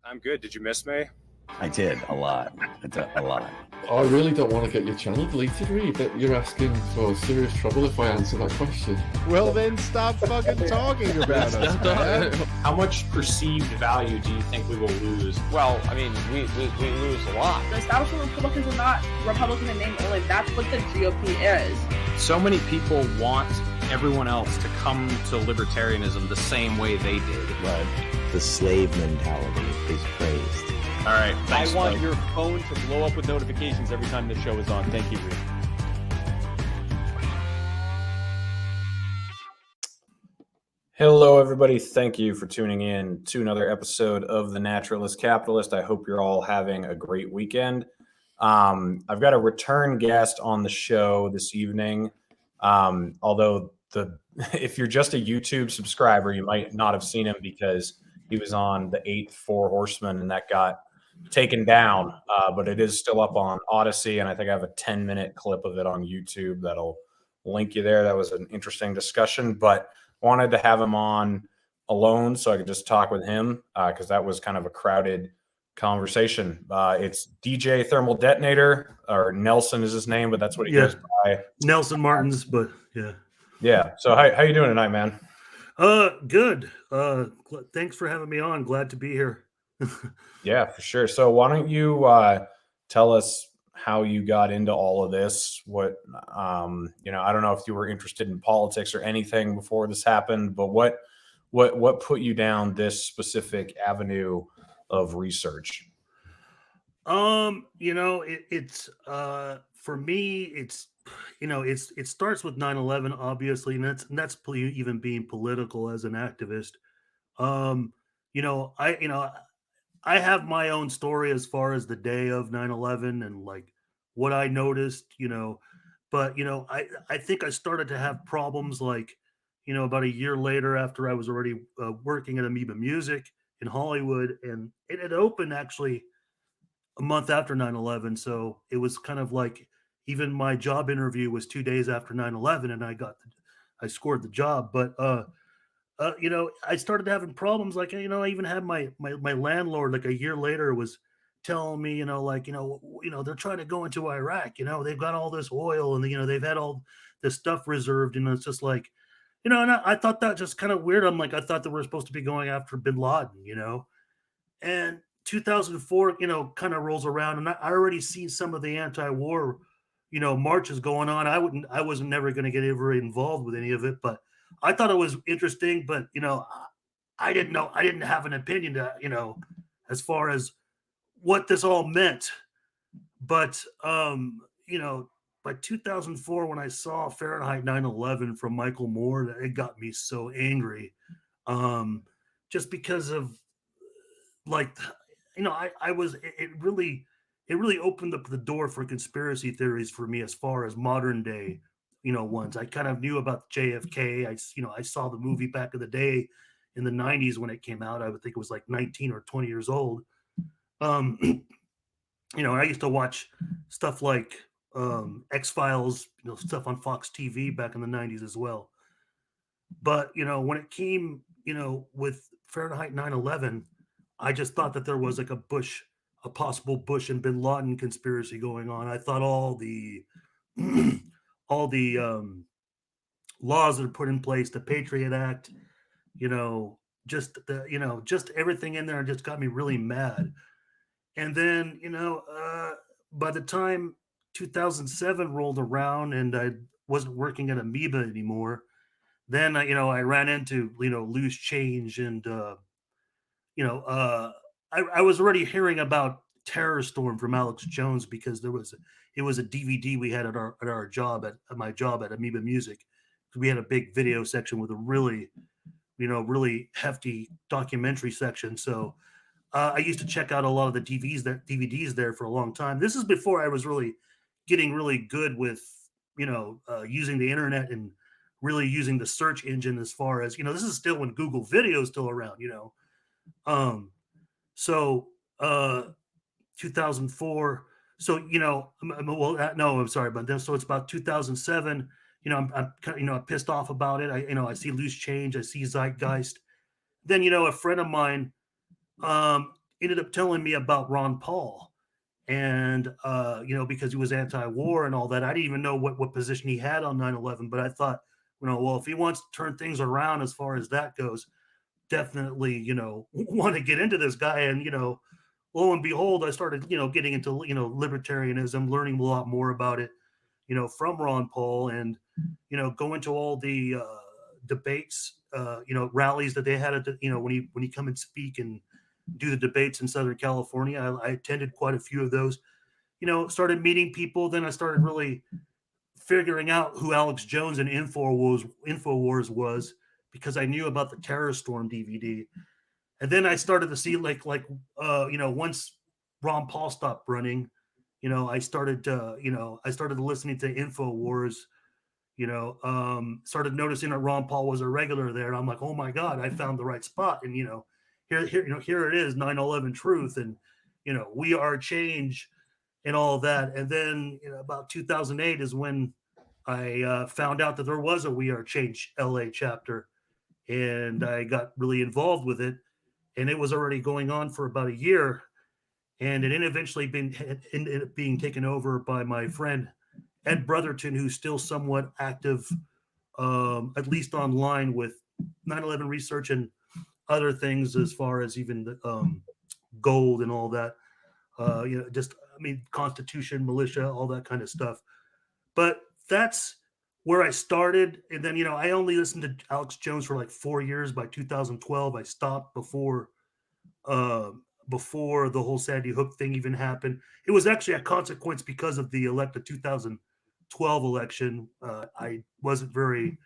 I'm good. Did you miss me? I did a lot. A lot. I really don't want to get your channel deleted, Reed. That you're asking for serious trouble if I answer that question. Well, then stop fucking talking about us, man. How much perceived value do you think we will lose? Well, I mean, we lose a lot. The establishment Republicans are not Republican in name only. That's what the GOP is. So many people want everyone else to come to libertarianism the same way they did. Right. The slave mentality is praised. All right. Thanks, I want Mike. your phone to blow up with notifications every time the show is on. Thank you, Reed. Hello, everybody. Thank you for tuning in to another episode of The Naturalist Capitalist. I hope you're all having a great weekend. I've got a return guest on the show this evening. Although if you're just a YouTube subscriber, you might not have seen him because he was on the 8th Four Horsemen and that got taken down. But it is still up on Odyssey, and I think I have a 10-minute clip of it on YouTube that'll link you there. That was an interesting discussion, but wanted to have him on alone so I could just talk with him because that was kind of a crowded conversation. It's DJ Thermal Detonator, or Nelson is his name, but that's what he goes by. Nelson Martins, but yeah. Yeah. So how you doing tonight, man? Good. Thanks for having me on. Glad to be here. Yeah, for sure. So why don't you tell us how you got into all of this? What I don't know if you were interested in politics or anything before this happened, but what put you down this specific avenue of research? It's for me, it's it starts with 9/11, obviously, and that's even being political as an activist. I have my own story as far as the day of 9/11 and like what I noticed, but I think I started to have problems like, about a year later after I was already working at Amoeba Music in Hollywood, and it had opened actually a month after 9/11. So it was kind of like, even my job interview was 2 days after 9/11 and I scored the job. But, I started having problems. Like, I even had my landlord, like a year later, was telling me, they're trying to go into Iraq, they've got all this oil and, they've had all this stuff reserved. And it's just like, and I thought that just kind of weird. I'm like, I thought that we're supposed to be going after bin Laden, and 2004, kind of rolls around, and I already seen some of the anti-war, marches going on. I wasn't never going to get very involved with any of it, but I thought it was interesting. But, I didn't have an opinion to, as far as what this all meant. But, by 2004, when I saw Fahrenheit 9/11 from Michael Moore, it got me so angry. Just because of like, it really opened up the door for conspiracy theories for me as far as modern day, ones. I kind of knew about JFK. I saw the movie back in the day in the 90s when it came out. I would think it was like 19 or 20 years old. I used to watch stuff like X-Files, stuff on Fox TV back in the 90s as well. But, when it came, with Fahrenheit 9/11, I just thought that there was like a possible Bush and bin Laden conspiracy going on. I thought all the laws that are put in place, the Patriot Act, just everything in there just got me really mad. And then, by the time 2007 rolled around and I wasn't working at Amoeba anymore, then I ran into, Loose Change, and I was already hearing about Terror Storm from Alex Jones because it was a DVD we had at our job at my job at Amoeba Music. We had a big video section with a really hefty documentary section. So I used to check out a lot of the DVDs there for a long time. This is before I was really getting really good with using the internet and really using the search engine, as far as this is still when Google Video is still around. So 2004. So I'm sorry, but then so it's about 2007. I'm pissed off about it. I see Loose Change, I see Zeitgeist. Then a friend of mine ended up telling me about Ron Paul. And, because he was anti-war and all that, I didn't even know what position he had on 9/11, but I thought, well, if he wants to turn things around as far as that goes, definitely, want to get into this guy. And, lo and behold, I started, getting into, libertarianism, learning a lot more about it, from Ron Paul, and, going to all the debates, rallies that they had at the, when he come and speak and do the debates in Southern California. I attended quite a few of those, started meeting people. Then I started really figuring out who Alex Jones and InfoWars was, because I knew about the Terror Storm DVD. And then I started to see once Ron Paul stopped running, I started listening to InfoWars, started noticing that Ron Paul was a regular there. And I'm like, oh my God, I found the right spot. And, here it is, 9/11 truth, and we are change and all that. And then about 2008 is when I found out that there was a We Are Change LA chapter, and I got really involved with it. And it was already going on for about a year, and it eventually ended up being taken over by my friend Ed Brotherton, who's still somewhat active, at least online, with 9/11 research and other things, as far as even the gold and all that, Constitution, militia, all that kind of stuff. But that's where I started. And then, I only listened to Alex Jones for like 4 years. By 2012, I stopped before the whole Sandy Hook thing even happened. It was actually a consequence because of the 2012 election. I wasn't very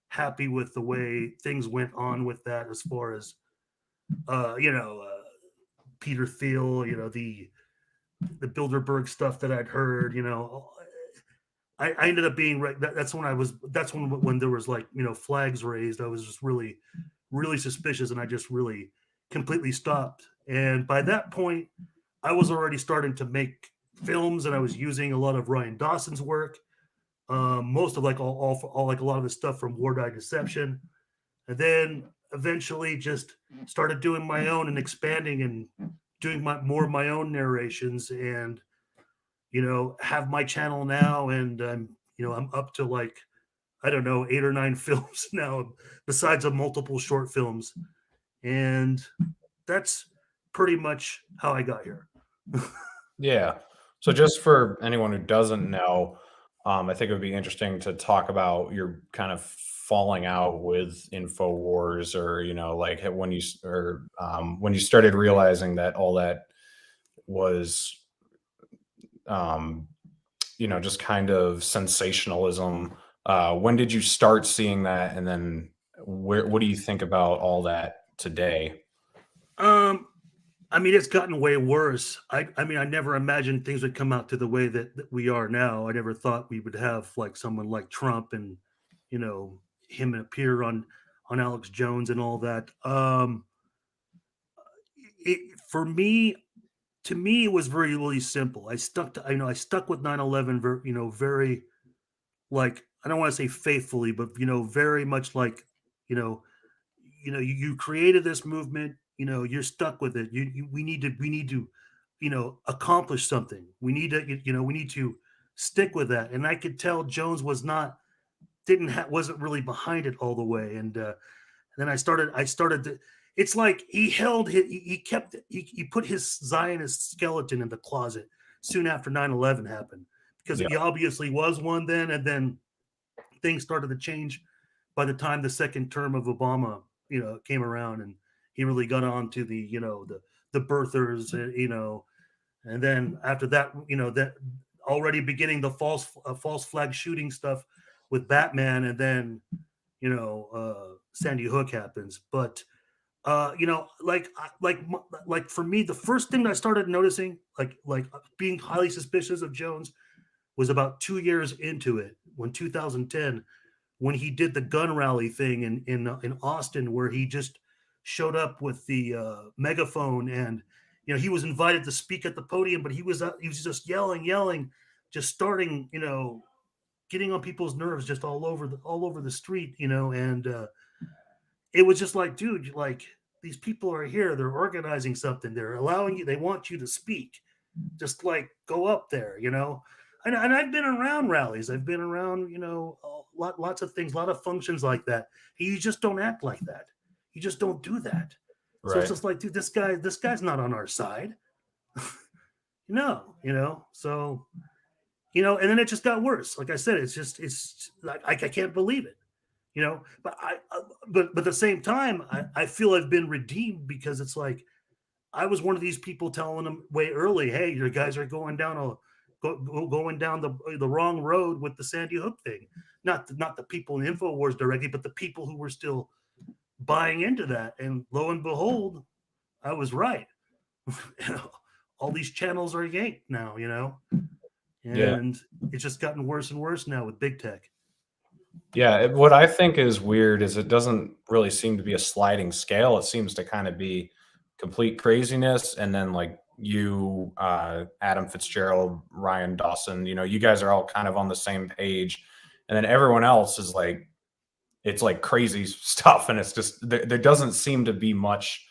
happy with the way things went on with that, as far as Peter Thiel, the Bilderberg stuff that I'd heard. I ended up being right. That's when there was flags raised. I was just really, really suspicious, and I just really completely stopped. And by that point, I was already starting to make films, and I was using a lot of Ryan Dawson's work. Most of all a lot of the stuff from War Die Deception, and then eventually just started doing my own and expanding and doing more of my own narrations, and have my channel now, and I'm up to 8 or 9 films now, besides multiple short films, and that's pretty much how I got here. Yeah. So just for anyone who doesn't know, I think it would be interesting to talk about your kind of falling out with InfoWars, or when you started realizing that all that was just kind of sensationalism. When did you start seeing that, and then what do you think about all that today? It's gotten way worse. I never imagined things would come out to the way that we are now. I never thought we would have someone like Trump and him appear on Alex Jones and all that. To me, it was very, really simple. I stuck with 9/11 very, I don't want to say faithfully, but very much you created this movement. You're stuck with it. We need to accomplish something. We need to stick with that. And I could tell Jones wasn't really behind it all the way. And then I started to. It's like he put his Zionist skeleton in the closet soon after 9/11 happened, because he obviously was one then, and then things started to change by the time the second term of Obama, came around, and he really got on to the birthers, and then after that, that already beginning the false flag shooting stuff with Batman, and then Sandy Hook happens. But for me, the first thing that I started noticing, like being highly suspicious of Jones, was about 2 years into it, when 2010, when he did the gun rally thing in Austin, where he just showed up with the megaphone, and he was invited to speak at the podium, but he was just yelling, just starting, getting on people's nerves, just all over the street, and it was just like, dude, these people are here. They're organizing something. They're allowing you. They want you to speak. Just like go up there, you know. And I've been around rallies. I've been around, you know, lots of things, a lot of functions like that. You just don't act like that. You just don't do that. So it's just like, dude, this guy's not on our side. No, you know. So, you know, and then it just got worse. Like I said, it's like I can't believe it, you know. But but at the same time, I feel I've been redeemed because it's like I was one of these people telling them way early, hey, your guys are going down the wrong road with the Sandy Hook thing. Not the people in InfoWars directly, but the people who were still buying into that. And lo and behold, I was right. You know, all these channels are yanked now, you know. And it's just gotten worse and worse now with big tech. Yeah, what I think is weird is it doesn't really seem to be a sliding scale. It seems to kind of be complete craziness, and then like you, Adam Fitzgerald, Ryan Dawson, you know, you guys are all kind of on the same page, and then everyone else is like, it's like crazy stuff, and it's just there doesn't seem to be much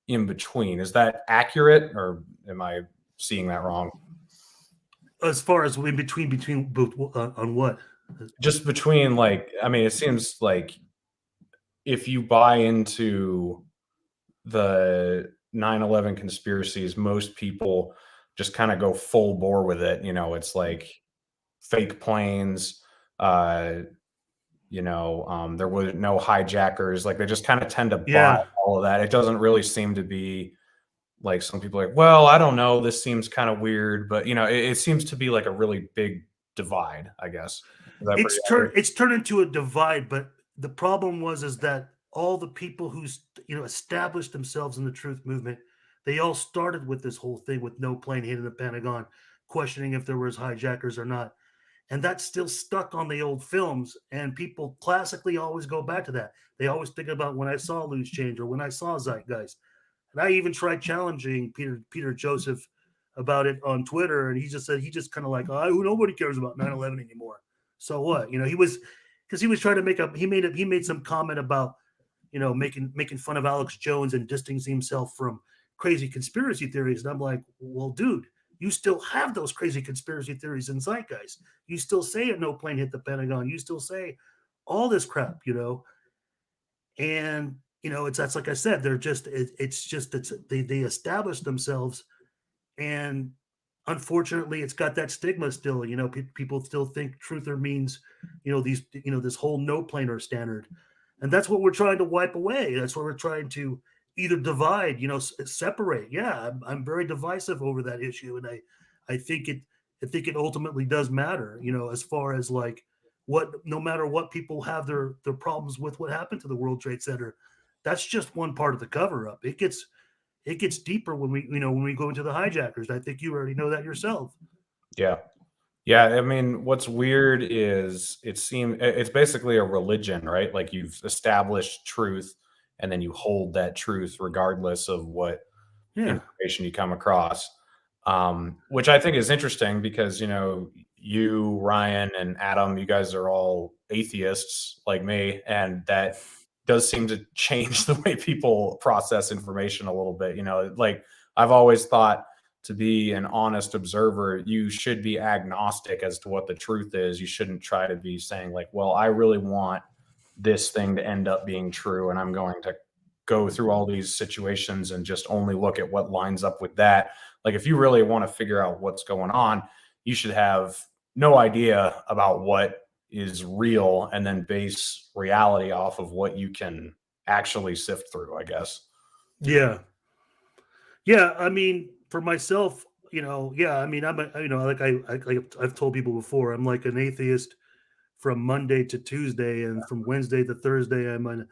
in between. Is that accurate, or am I seeing that wrong? As far as in between on what? Just between, like, I mean, it seems like if you buy into the 9/11 conspiracies, most people just kind of go full bore with it. You know, it's like fake planes, you know, there were no hijackers. Like they just kind of tend to buy all of that. It doesn't really seem to be like some people are like, well, I don't know, this seems kind of weird, but you know, it seems to be like a really big divide, I guess. It's turned into a divide, but the problem is that all the people who, you know, established themselves in the truth movement, they all started with this whole thing with no plane hitting the Pentagon, questioning if there was hijackers or not. And that's still stuck on the old films. And people classically always go back to that. They always think about when I saw Loose Change or when I saw Zeitgeist. And I even tried challenging Peter Joseph about it on Twitter. And he just said, he just kind of like, oh, nobody cares about 9/11 anymore. So what? You know, he was trying to he made some comment about, you know, making fun of Alex Jones and distancing himself from crazy conspiracy theories. And I'm like, well, dude, you still have those crazy conspiracy theories in Zeitgeist. You still say no plane hit the Pentagon. You still say all this crap, you know. And, you know, that's like I said, they established themselves. And unfortunately, it's got that stigma still. You know, people still think truther means, you know, this whole no planer standard. And that's what we're trying to wipe away. That's what we're trying to either divide, you know, separate. Yeah, I'm very divisive over that issue, and I think it ultimately does matter. You know, as far as like no matter what people have their problems with what happened to the World Trade Center, that's just one part of the cover up. It gets deeper when we go into the hijackers. I think you already know that yourself. Yeah. Yeah, I mean, what's weird is it's basically a religion, right? Like you've established truth and then you hold that truth regardless of what information you come across. Which I think is interesting because, you know, you, Ryan, and Adam, you guys are all atheists like me, and that does seem to change the way people process information a little bit. You know, like I've always thought, to be an honest observer, you should be agnostic as to what the truth is. You shouldn't try to be saying like, well, I really want this thing to end up being true, and I'm going to go through all these situations and just only look at what lines up with that. Like if you really want to figure out what's going on, you should have no idea about what is real and then base reality off of what you can actually sift through, I guess. Yeah. Yeah. I mean, for myself, you know, yeah, I mean, I've told people before, I'm like an atheist from Monday to Tuesday, and from Wednesday to Thursday, I'm an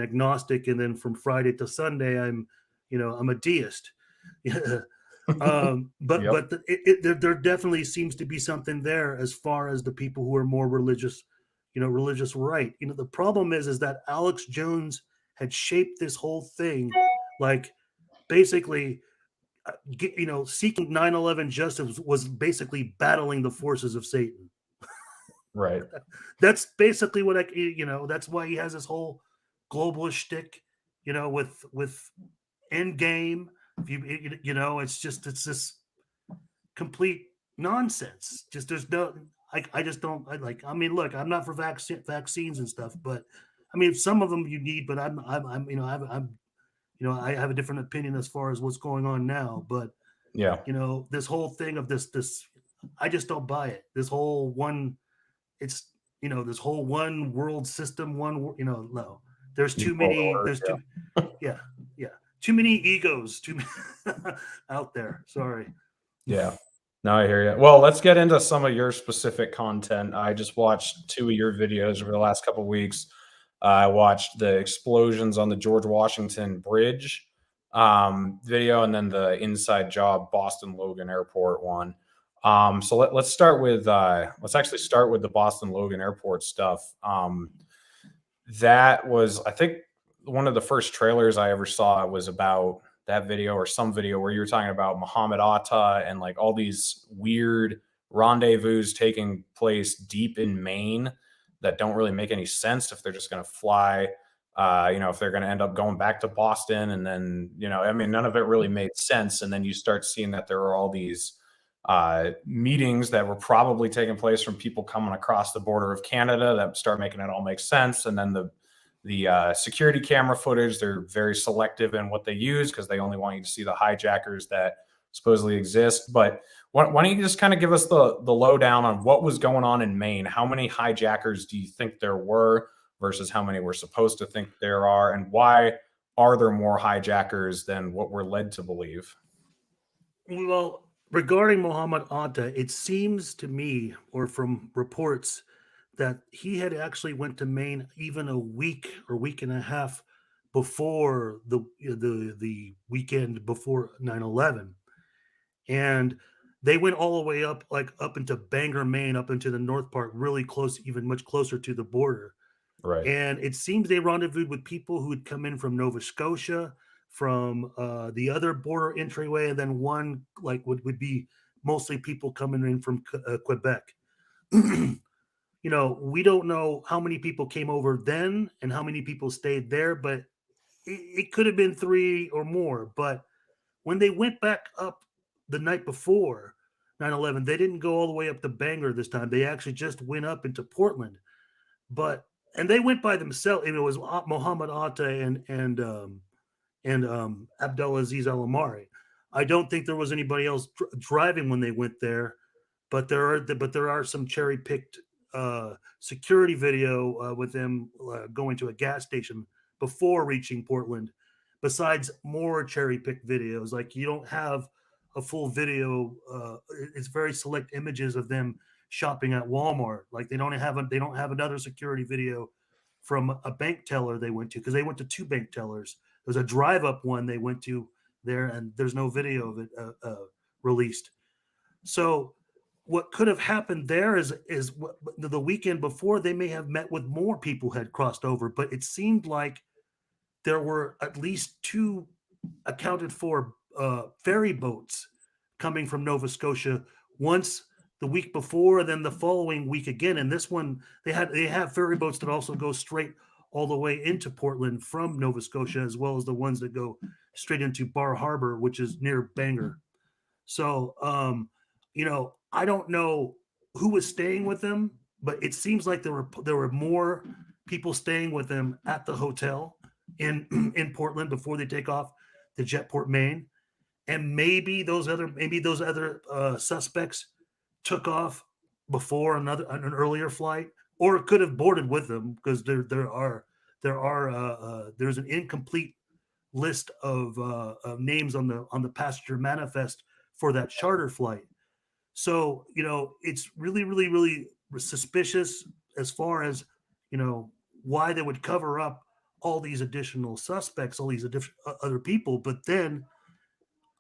agnostic, and then from Friday to Sunday, I'm a deist. But there definitely seems to be something there as far as the people who are more religious, religious right. You know, the problem is that Alex Jones had shaped this whole thing, like basically, seeking 9/11 justice was basically battling the forces of Satan. Right. That's basically what that's why he has this whole globalist shtick. with Endgame. If it's this complete nonsense. Just there's no. I just don't. I mean, look, I'm not for vaccines and stuff, but I mean, some of them you need, but I have a different opinion as far as what's going on now. But Yeah. this whole thing of this, I just don't buy it. This whole one, this whole one world system, no. There's too many. There's too, yeah, too many egos, too many out there. Sorry. Yeah. No, I hear you. Well, let's get into some of your specific content. I just watched 2 of your videos over the last couple of weeks. I watched the explosions on the George Washington Bridge video, and then the inside job Boston Logan Airport one. So let's start with let's actually start with the Boston Logan Airport stuff. That was, I think, one of the first trailers I ever saw was about that video, or some video where you were talking about Mohammed Atta and like all these weird rendezvous taking place deep in Maine that don't really make any sense if they're just going to fly, if they're going to end up going back to Boston. And then, I mean, none of it really made sense. And then you start seeing that there are all these meetings that were probably taking place from people coming across the border of Canada that start making it all make sense. And then the security camera footage, they're very selective in what they use because they only want you to see the hijackers that supposedly exist. But why don't you just kind of give us the lowdown on what was going on in Maine? How many hijackers do you think there were versus how many we're supposed to think there are? And why are there more hijackers than what we're led to believe? Well, regarding Mohammed Atta, it seems to me, or from reports, that he had actually went to Maine even a week or week and a half before the weekend before 9/11, and they went all the way up into Bangor, Maine, up into the north part, really close, even much closer to the border. Right. And it seems they rendezvoused with people who had come in from Nova Scotia, from the other border entryway, and then one would be mostly people coming in from Quebec. We don't know how many people came over then and how many people stayed there, but it could have been 3 or more. But when they went back up the night before 9/11, they didn't go all the way up to Bangor this time. They actually just went up into Portland. And they went by themselves. It was Mohammed Atta and Abdulaziz Al Amari. I don't think there was anybody else driving when they went there, but there are some cherry picked security video with them going to a gas station before reaching Portland. Besides more cherry picked videos, like you don't have a full video. It's very select images of them shopping at Walmart. Like they don't have another security video from a bank teller they went to, because they went to 2 bank tellers. There's a drive up one they went to there, and there's no video of it released. So what could have happened there is the weekend before they may have met with more people who had crossed over, but it seemed like there were at least 2 accounted for ferry boats coming from Nova Scotia once the week before, and then the following week again. And this one, they have ferry boats that also go straight all the way into Portland from Nova Scotia, as well as the ones that go straight into Bar Harbor, which is near Bangor. So, I don't know who was staying with them, but it seems like there were more people staying with them at the hotel in Portland before they take off to Jetport, Maine. And maybe those other suspects took off before an earlier flight, or it could have boarded with them, because there's an incomplete list of names on the passenger manifest for that charter flight. So it's really, really, really suspicious as far as why they would cover up all these additional suspects, all these other people. But then,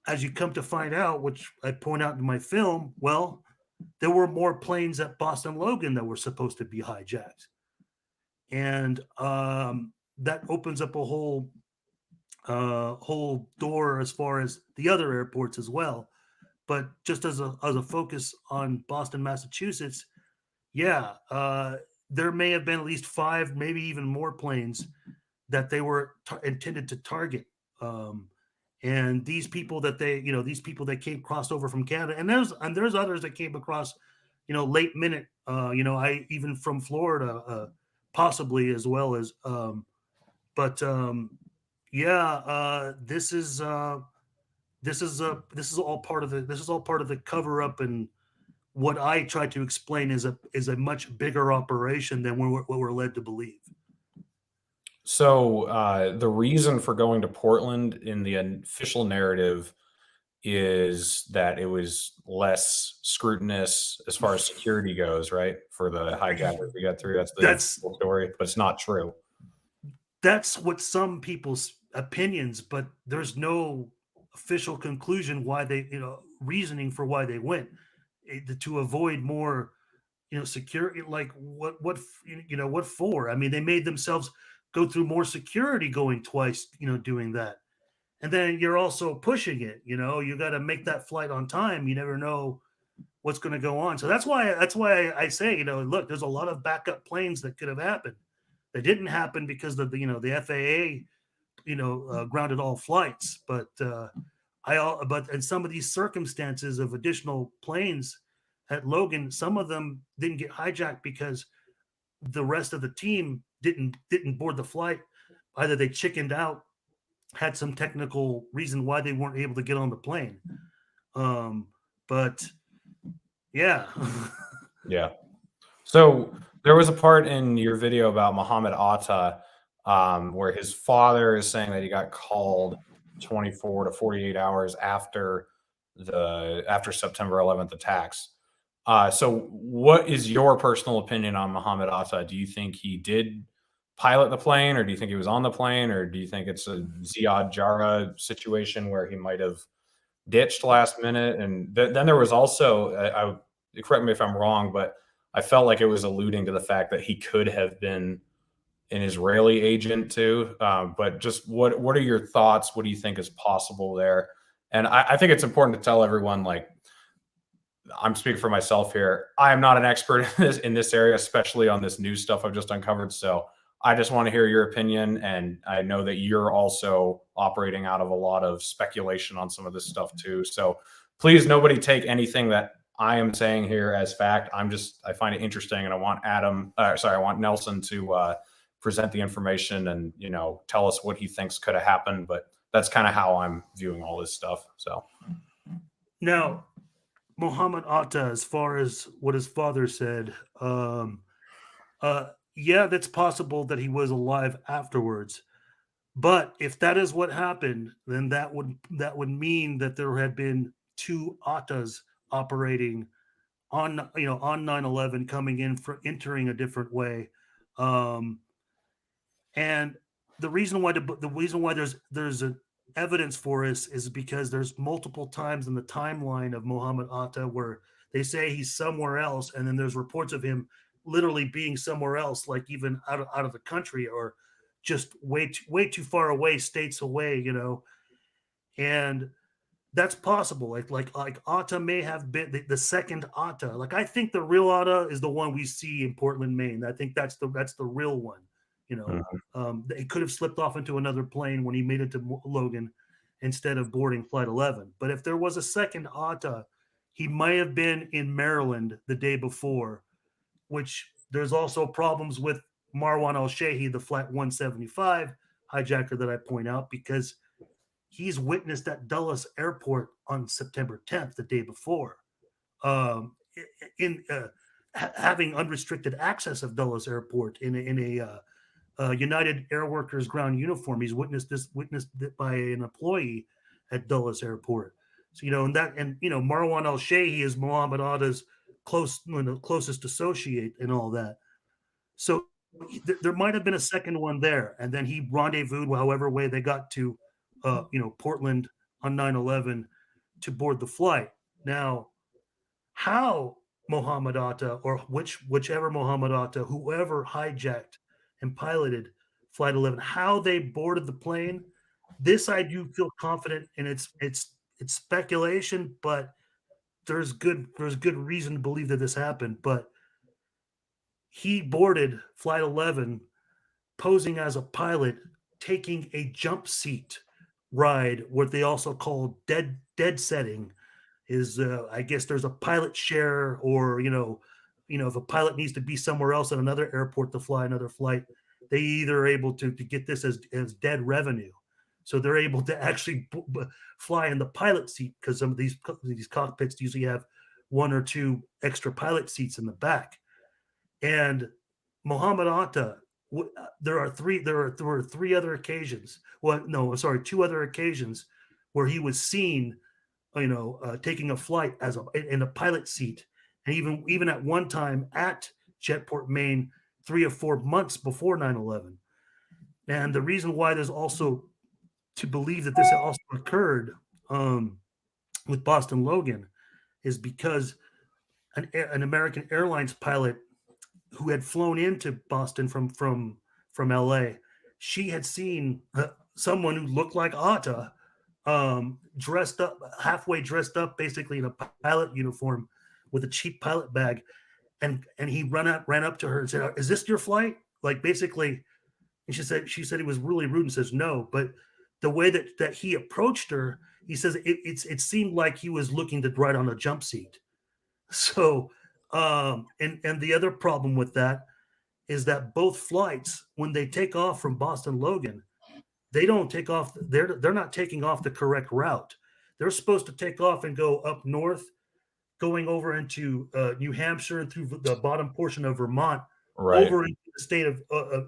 as you come to find out, which I point out in my film, well, there were more planes at Boston Logan that were supposed to be hijacked. And that opens up a whole door as far as the other airports as well. But just as a focus on Boston, Massachusetts, there may have been at least 5, maybe even more planes that they were intended to target. And these people that these people that came crossed over from Canada, and there's others that came across, late minute, I even from Florida, possibly as well as, this is all part of the cover up, and what I try to explain is a much bigger operation than what we're led to believe. So the reason for going to Portland in the official narrative is that it was less scrutinous as far as security goes, right? For the hijackers we got through. That's the story, but it's not true. That's what some people's opinions, but there's no official conclusion why they, reasoning for why they went, to avoid more, security. Like what for? I mean, they made themselves go through more security going twice, doing that. And then you're also pushing it, you got to make that flight on time. You never know what's going to go on. So that's why I say, look, there's a lot of backup planes that could have happened. They didn't happen because of the FAA, grounded all flights. But in some of these circumstances of additional planes at Logan, some of them didn't get hijacked because the rest of the team didn't board the flight. Either they chickened out, had some technical reason why they weren't able to get on the plane. But yeah. Yeah. So there was a part in your video about Mohammed Atta where his father is saying that he got called 24 to 48 hours after September 11th attacks. So what is your personal opinion on Mohammed Atta? Do you think he did pilot the plane, or do you think he was on the plane, or do you think it's a Ziad Jarrah situation where he might have ditched last minute? And then there was also, correct me if I'm wrong, but I felt like it was alluding to the fact that he could have been an Israeli agent too. But just what are your thoughts? What do you think is possible there? And I think it's important to tell everyone, like, I'm speaking for myself here. I am not an expert in this area, especially on this news stuff I've just uncovered. So I just want to hear your opinion. And I know that you're also operating out of a lot of speculation on some of this stuff too. So please, nobody take anything that I am saying here as fact. I find it interesting, and I want Nelson to present the information and, tell us what he thinks could have happened. But that's kind of how I'm viewing all this stuff. So now, Mohammed Atta, as far as what his father said, yeah, that's possible that he was alive afterwards. But if that is what happened, then that would mean that there had been two Attas operating on 9/11, coming in for entering a different way. And the reason why there's a evidence for us is because there's multiple times in the timeline of Mohammed Atta where they say he's somewhere else, and then there's reports of him literally being somewhere else, like even out of the country, or just way too far away, states away, and that's possible. Like Atta may have been the second Atta. Like, I think the real Atta is the one we see in Portland, Maine. I think that's the real one. It could have slipped off into another plane when he made it to Logan instead of boarding Flight 11. But if there was a second Atta, he might have been in Maryland the day before, which there's also problems with Marwan al-Shehi, the Flight 175 hijacker that I point out, because he's witnessed at Dulles Airport on September 10th, the day before, having unrestricted access of Dulles Airport in a United Air Workers ground uniform. He's witnessed it by an employee at Dulles Airport. So, Marwan al-Shehi is Mohammed Atta's closest associate and all that. So there might have been a second one there, and then he rendezvoused however way they got to Portland on 9/11 to board the flight. Now, how Mohammed Atta, or whichever Mohammed Atta, whoever hijacked and piloted Flight 11, how they boarded the plane, this I do feel confident in. It's speculation, but there's good reason to believe that this happened. But he boarded Flight 11 posing as a pilot taking a jump seat ride, what they also call dead setting. Is I guess there's a pilot share, or if a pilot needs to be somewhere else in another airport to fly another flight, they either are able to get this as dead revenue, so they're able to actually fly in the pilot seat, because some of these cockpits usually have one or two extra pilot seats in the back. And Mohammed Atta, there were three other occasions. Well, no, I'm sorry, two other occasions where he was seen, taking a flight in a pilot seat, and even at one time at Jetport, Maine, 3 or 4 months before 9/11. And the reason why there's also to believe that this also occurred with Boston Logan is because an American Airlines pilot who had flown into Boston from LA, she had seen someone who looked like Atta, halfway dressed up, basically in a pilot uniform with a cheap pilot bag, and he ran up to her and said, "Is this your flight?" Like, basically, and she said he was really rude and says no, but the way that he approached her, he says it seemed like he was looking to ride on a jump seat. So, and the other problem with that is that both flights, when they take off from Boston Logan, they don't take off. They're not taking off the correct route. They're supposed to take off and go up north, going over into New Hampshire and through the bottom portion of Vermont, Right. over into the state of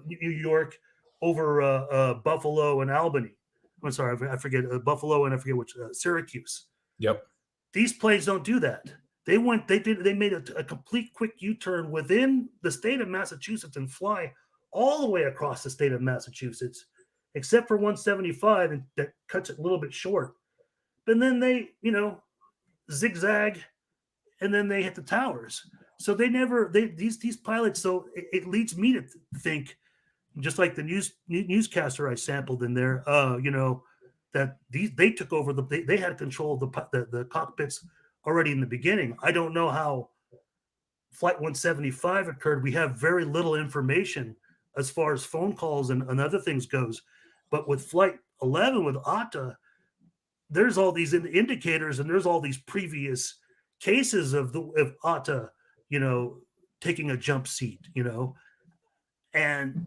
New York, over Buffalo and Albany. I'm sorry, I forget Buffalo, and I forget which Syracuse. Yep. These planes don't do that. They made a complete quick U-turn within the state of Massachusetts and fly all the way across the state of Massachusetts, except for 175, and that cuts it a little bit short. But then they, zigzag, and then they hit the towers. So these pilots. So it leads me to think, just like the newscaster I sampled in there, that they took over they had control of the cockpits already in the beginning. I don't know how Flight 175 occurred. We have very little information as far as phone calls and other things goes. But with Flight 11 with Atta, there's all these indicators, and there's all these previous cases of Atta, taking a jump seat, and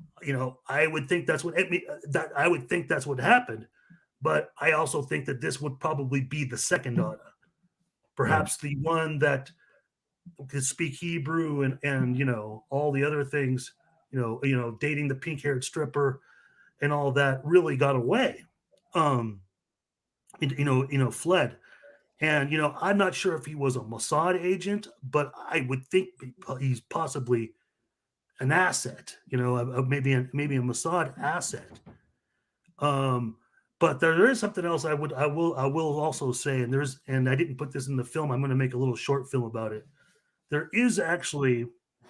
I would think that's what happened. But I also think that this would probably be the second Atta, perhaps the one that could speak Hebrew and all the other things, dating the pink-haired stripper and all that, really got away, fled. And I'm not sure if he was a Mossad agent, but I would think he's possibly an asset, maybe a Mossad asset. But there is something else I will also say, and I didn't put this in the film. I'm going to make a little short film about it. There is actually,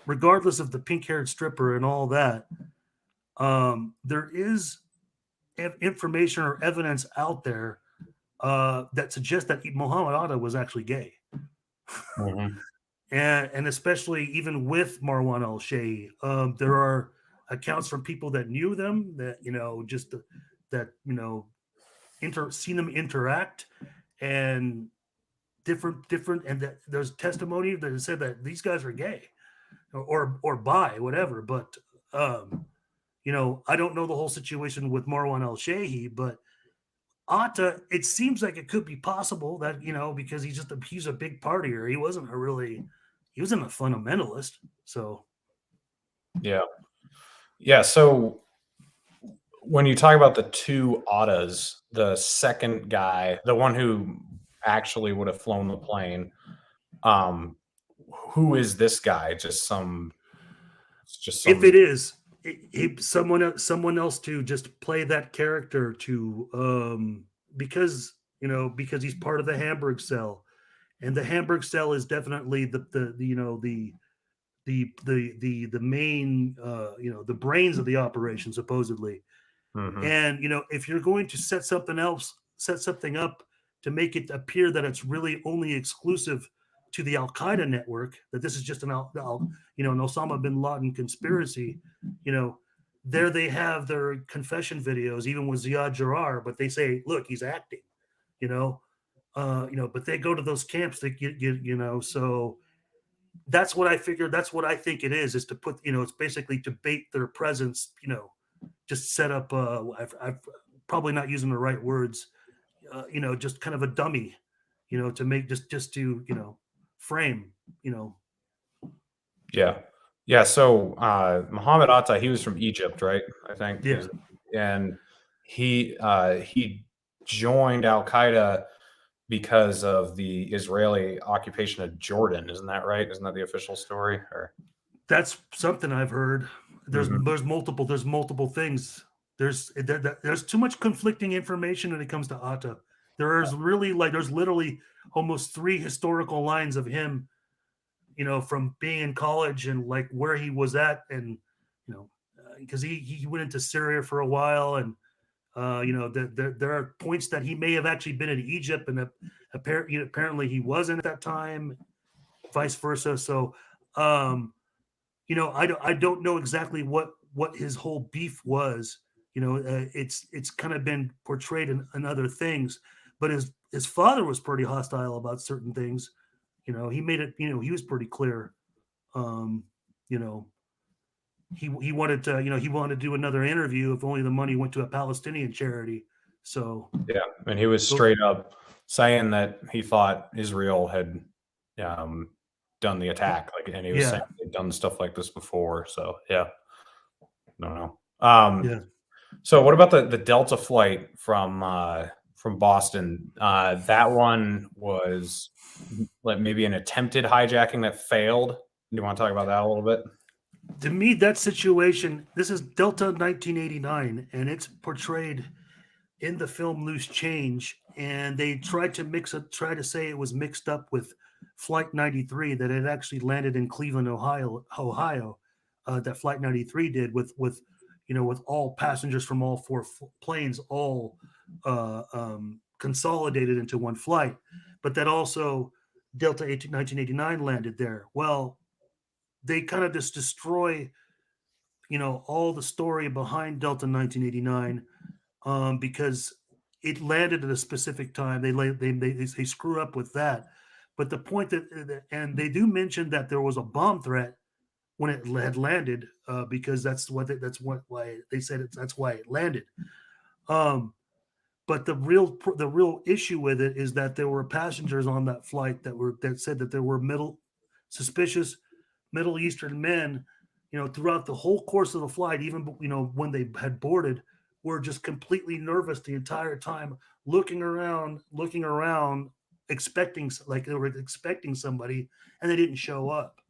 regardless of the pink-haired stripper and all that, there is information or evidence out there that suggests that Mohammed Atta was actually gay. Mm-hmm. And especially even with Marwan al-Shehhi, there are accounts from people that knew them, that seen them interact, and different, and that there's testimony that said that these guys are gay or bi, whatever. But I don't know the whole situation with Marwan al-Shehhi, but Atta, it seems like it could be possible that, because he's a big partier. He wasn't a fundamentalist. So yeah. So when you talk about the two Attas, the second guy, the one who actually would have flown the plane, who is this guy? Just some. If it is someone else to just play that character to, because he's part of the Hamburg cell, and the Hamburg cell is definitely the main, the brains of the operation, supposedly. Mm-hmm. And if you're going to set something up to make it appear that it's really only exclusive to the Al-Qaeda network, that this is just an Osama bin Laden conspiracy, there they have their confession videos, even with Ziad Jarrah, but they say, look, he's acting, you know, but they go to those camps that you know, so that's what I figured. That's what I think it is to put, you know, it's basically to bait their presence, you know, just set up, I've probably not using the right words, you know, just kind of a dummy, you know, to make just to, you know, frame, you know. Yeah. So Mohammed Atta, he was from Egypt, right? I think. Yeah. And he joined Al Qaeda because of the Israeli occupation of Jordan. Isn't that right? Isn't that the official story? Or That's something I've heard. There's Mhm. there's multiple things. There's too much conflicting information when it comes to Atta. There's literally almost 3 historical lines of him, you know, from being in college and like where he was at, and you know, because he went into Syria for a while, and you know, there are points that he may have actually been in Egypt, and apparently he wasn't at that time, vice versa. So, you know, I don't know exactly what his whole beef was. You know, it's kind of been portrayed in other things, but his father was pretty hostile about certain things. You know, he made it. You know, he was pretty clear. You know, he wanted to. You know, he wanted to do another interview if only the money went to a Palestinian charity. So Yeah, and he was straight up saying that he thought Israel had done the attack, like, and he was saying they'd done stuff like this before. So yeah, no. yeah. So what about the Delta flight from Boston? That one was like maybe an attempted hijacking that failed. Do you want to talk about that a little bit? To me, that situation, this is Delta 1989, and it's portrayed in the film Loose Change, and they tried to say it was mixed up with Flight 93, that it actually landed in Cleveland, Ohio, that Flight 93 did with you know, with all passengers from all 4 planes all consolidated into one flight, but that also Delta 1989 landed there. Well, they kind of just destroy, you know, all the story behind Delta 1989, because it landed at a specific time. They screw up with that. But the point and they do mention that there was a bomb threat when it had landed, because that's why they said that's why it landed. But the real issue with it is that there were passengers on that flight that said that there were suspicious Middle Eastern men, you know, throughout the whole course of the flight, even, you know, when they had boarded, were just completely nervous the entire time, looking around, expecting, like they were expecting somebody, and they didn't show up.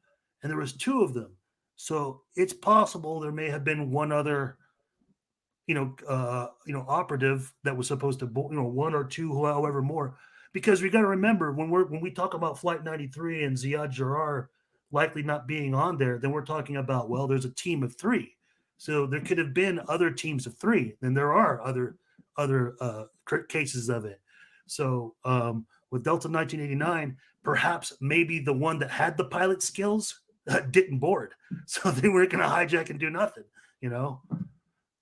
And there was 2 of them. So it's possible there may have been one other, you know, operative that was supposed to, you know, 1 or 2, however more, because we got to remember when we talk about Flight 93 and Ziad Jarrah likely not being on there, then we're talking about, well, there's a team of 3. So there could have been other teams of 3. Then there are other cases of it. So with Delta 1989, perhaps maybe the one that had the pilot skills didn't board. So they weren't going to hijack and do nothing, you know.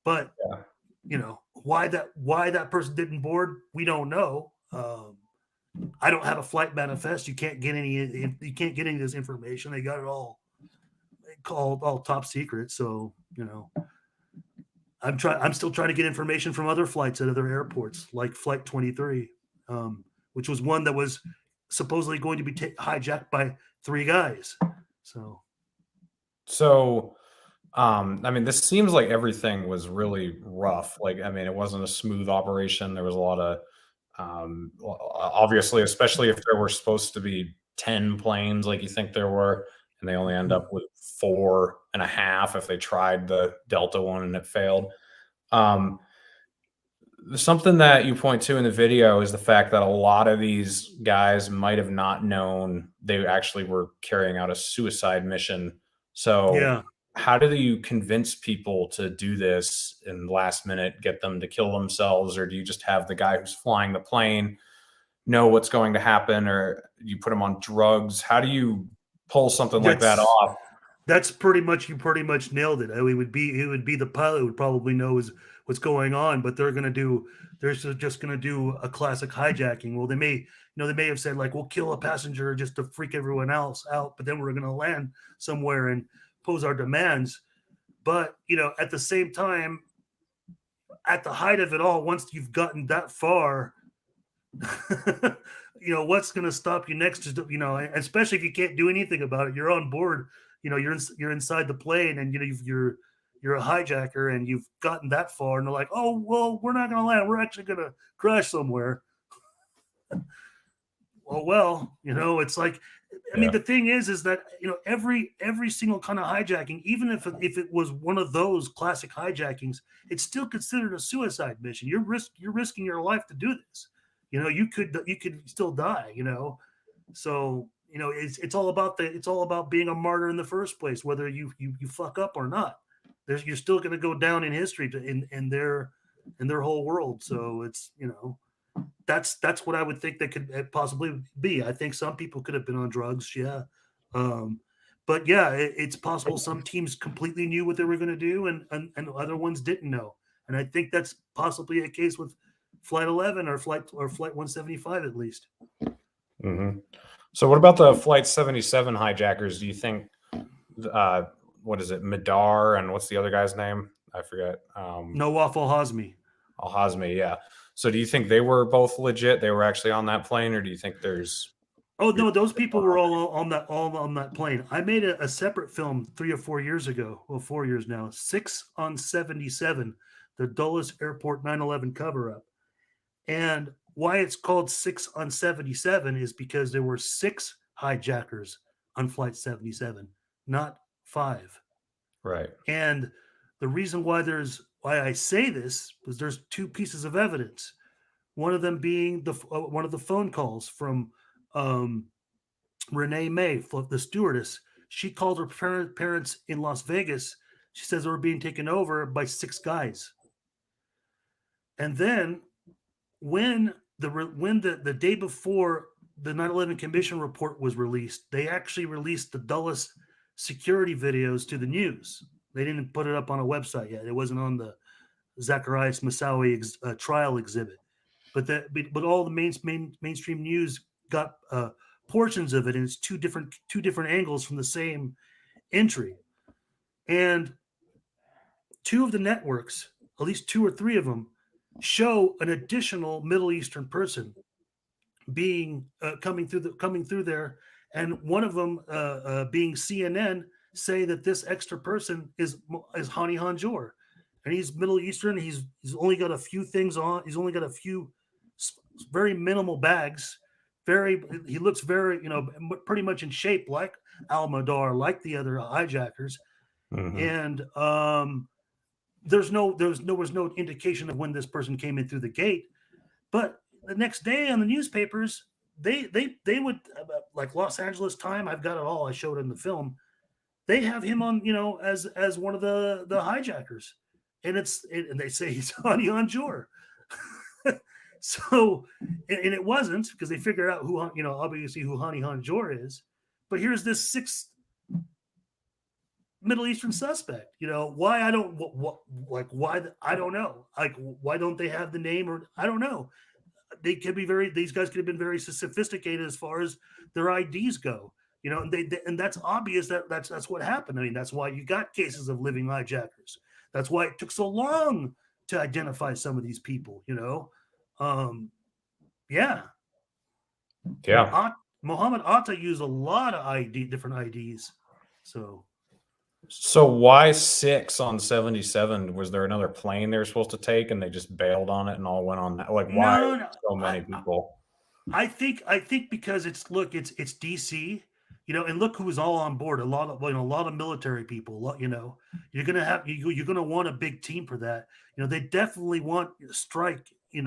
But, you know, why that person didn't board, we don't know. I don't have a flight manifest. You can't get any of this information. They got it all called all top secret. So, you know, I'm still trying to get information from other flights at other airports, like Flight 23, which was one that was supposedly going to be hijacked by 3 guys. So I mean, this seems like everything was really rough. Like, I mean, it wasn't a smooth operation. There was a lot of obviously, especially if there were supposed to be 10 planes like you think there were, and they only end up with 4.5 if they tried the Delta one and it failed. Something that you point to in the video is the fact that a lot of these guys might have not known they actually were carrying out a suicide mission. So yeah. How do you convince people to do this in last minute, get them to kill themselves? Or do you just have the guy who's flying the plane know what's going to happen, or you put them on drugs? How do you pull something like that off? That's you pretty much nailed it. It would be the pilot who would probably know what's going on, but they're just gonna do a classic hijacking. Well, they may have said like, we'll kill a passenger just to freak everyone else out, but then we're gonna land somewhere and pose our demands. But at the same time, at the height of it all, once you've gotten that far, what's going to stop you next is, especially if you can't do anything about it. You're on board, you're inside the plane, and you're a hijacker, and you've gotten that far, and they're like, oh well, we're not going to land, we're actually going to crash somewhere. well, it's like, I mean, the thing is that every single kind of hijacking, even if it was one of those classic hijackings, it's still considered a suicide mission. You're risking your life to do this. You could still die. So it's all about being a martyr in the first place, whether you fuck up or not. You're still going to go down in history in their whole world. So it's that's what I would think that could possibly be. I think some people could have been on drugs, yeah. But yeah, it's possible some teams completely knew what they were going to do, and other ones didn't know. And I think that's possibly a case with Flight 11 or Flight 175 at least. Mm-hmm. So what about the Flight 77 hijackers? Do you think, what is it, Madar, and what's the other guy's name? I forget. Nawaf Al-Hazmi. Al-Hazmi, yeah. So do you think they were both legit? They were actually on that plane, or do you think there's... Oh no, those people were all on that plane. I made a separate film 3 or 4 years ago. Well, 4 years now. 6 on 77, the Dulles Airport 9/11 cover-up. And why it's called 6 on 77 is because there were 6 hijackers on Flight 77, not 5. Right. And the reason why I say this is there's 2 pieces of evidence. One of them being one of the phone calls from Renee May, the stewardess. She called her parents in Las Vegas. She says they were being taken over by 6 guys. And then when the day before the 9/11 Commission report was released, they actually released the Dulles security videos to the news. They didn't put it up on a website yet. It wasn't on the Zacharias Moussaoui trial exhibit. But all the mainstream news got portions of it, and it's two different angles from the same entry. And 2 of the networks, at least 2 or 3 of them, show an additional Middle Eastern person being coming through there, and one of them being CNN, say that this extra person is Hani Hanjour, and he's Middle Eastern. He's only got a few things on. He's only got a few very minimal bags. He looks very, pretty much in shape like Al-Madar, like the other hijackers. Mm-hmm. And there was no indication of when this person came in through the gate. But the next day on the newspapers, they would, like Los Angeles Time, I've got it all, I showed it in the film. They have him on, as one of the hijackers, and they say he's Hani Hanjour. So, and it wasn't, because they figured out who, obviously who Hani Hanjour is. But here's this 6th Middle Eastern suspect. Why I don't know. Like, why don't they have the name? Or I don't know. These guys could have been very sophisticated as far as their IDs go. And that's obvious that's what happened. I mean, that's why you got cases of living hijackers. That's why it took so long to identify some of these people. Yeah. Mohammed Atta used a lot of different IDs. So why 6 on 77? Was there another plane they were supposed to take, and they just bailed on it and all went on that? Like, why so many people? I think because it's DC, and look who was all on board. A lot of military people. You're gonna want a big team for that. They definitely want a strike. A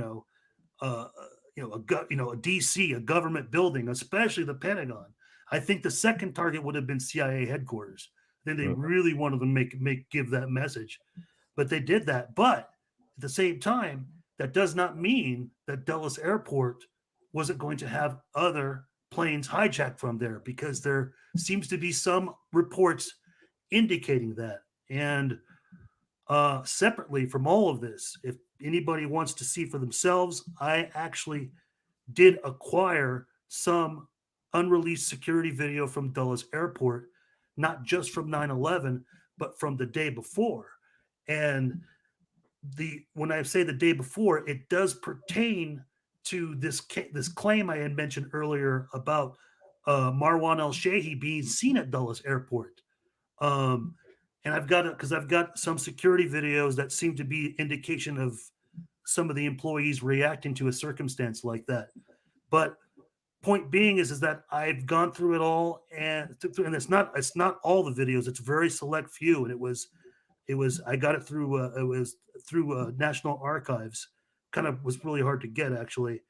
DC, a government building, especially the Pentagon. I think the second target would have been CIA headquarters. Then they really wanted to give that message, but they did that. But at the same time, that does not mean that Dulles Airport wasn't going to have other planes hijacked from there, because there seems to be some reports indicating that. And separately from all of this, if anybody wants to see for themselves, I actually did acquire some unreleased security video from Dulles Airport, not just from 9/11, but from the day before. And when I say the day before, it does pertain to this claim I had mentioned earlier about Marwan El-Shehi being seen at Dulles Airport. And I've got some security videos that seem to be indication of some of the employees reacting to a circumstance like that. But point being is that I've gone through it all, and it's not all the videos. It's a very select few, and it was I got it through National Archives. Kind of was really hard to get, actually.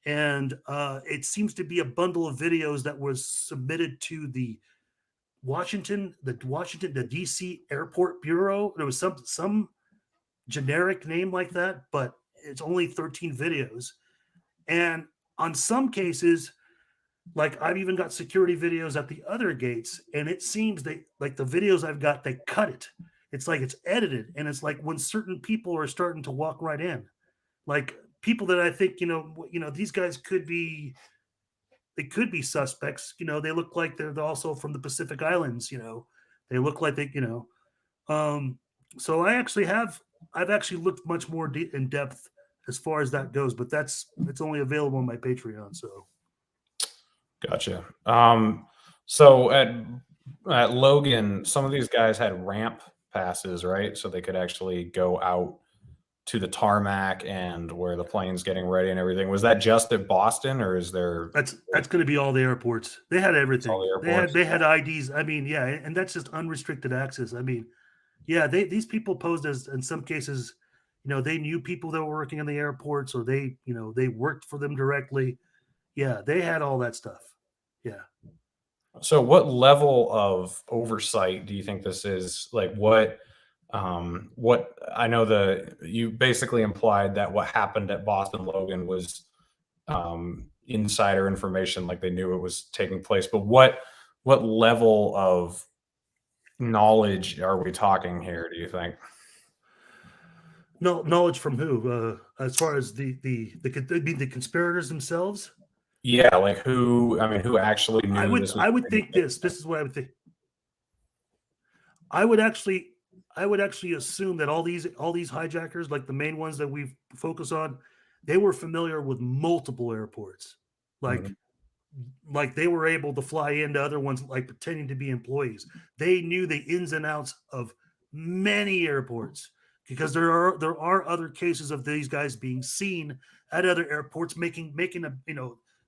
And it seems to be a bundle of videos that was submitted to the DC Airport Bureau. There was some generic name like that, but it's only 13 videos. And on some cases, like I've even got security videos at the other gates, and it seems the videos I've got, they cut it. It's like it's edited, and it's like when certain people are starting to walk right in, like people that I think, these guys could be suspects. They look like they're also from the Pacific Islands. They look like they, so I've actually looked much more in depth as far as that goes, but it's only available on my Patreon. So. Gotcha. So at Logan, some of these guys had ramp passes, right? So they could actually go out to the tarmac and where the plane's getting ready and everything. Was that just at Boston, or is there? That's going to be all the airports. They had everything. All the airports. They had IDs. I mean, yeah, and that's just unrestricted access. I mean, yeah, these people posed as, in some cases, they knew people that were working in the airports, or they worked for them directly. Yeah, they had all that stuff. Yeah. So what level of oversight do you think this is? Like what I know you basically implied that what happened at Boston Logan was insider information, like they knew it was taking place, but what level of knowledge are we talking here, do you think? No, knowledge from who? As far as the conspirators themselves? Yeah, like who actually knew? I would think this is what I would think. I would actually assume that all these hijackers, like the main ones that we focus on, they were familiar with multiple airports. Like they were able to fly into other ones, like pretending to be employees. They knew the ins and outs of many airports, because there are other cases of these guys being seen at other airports making a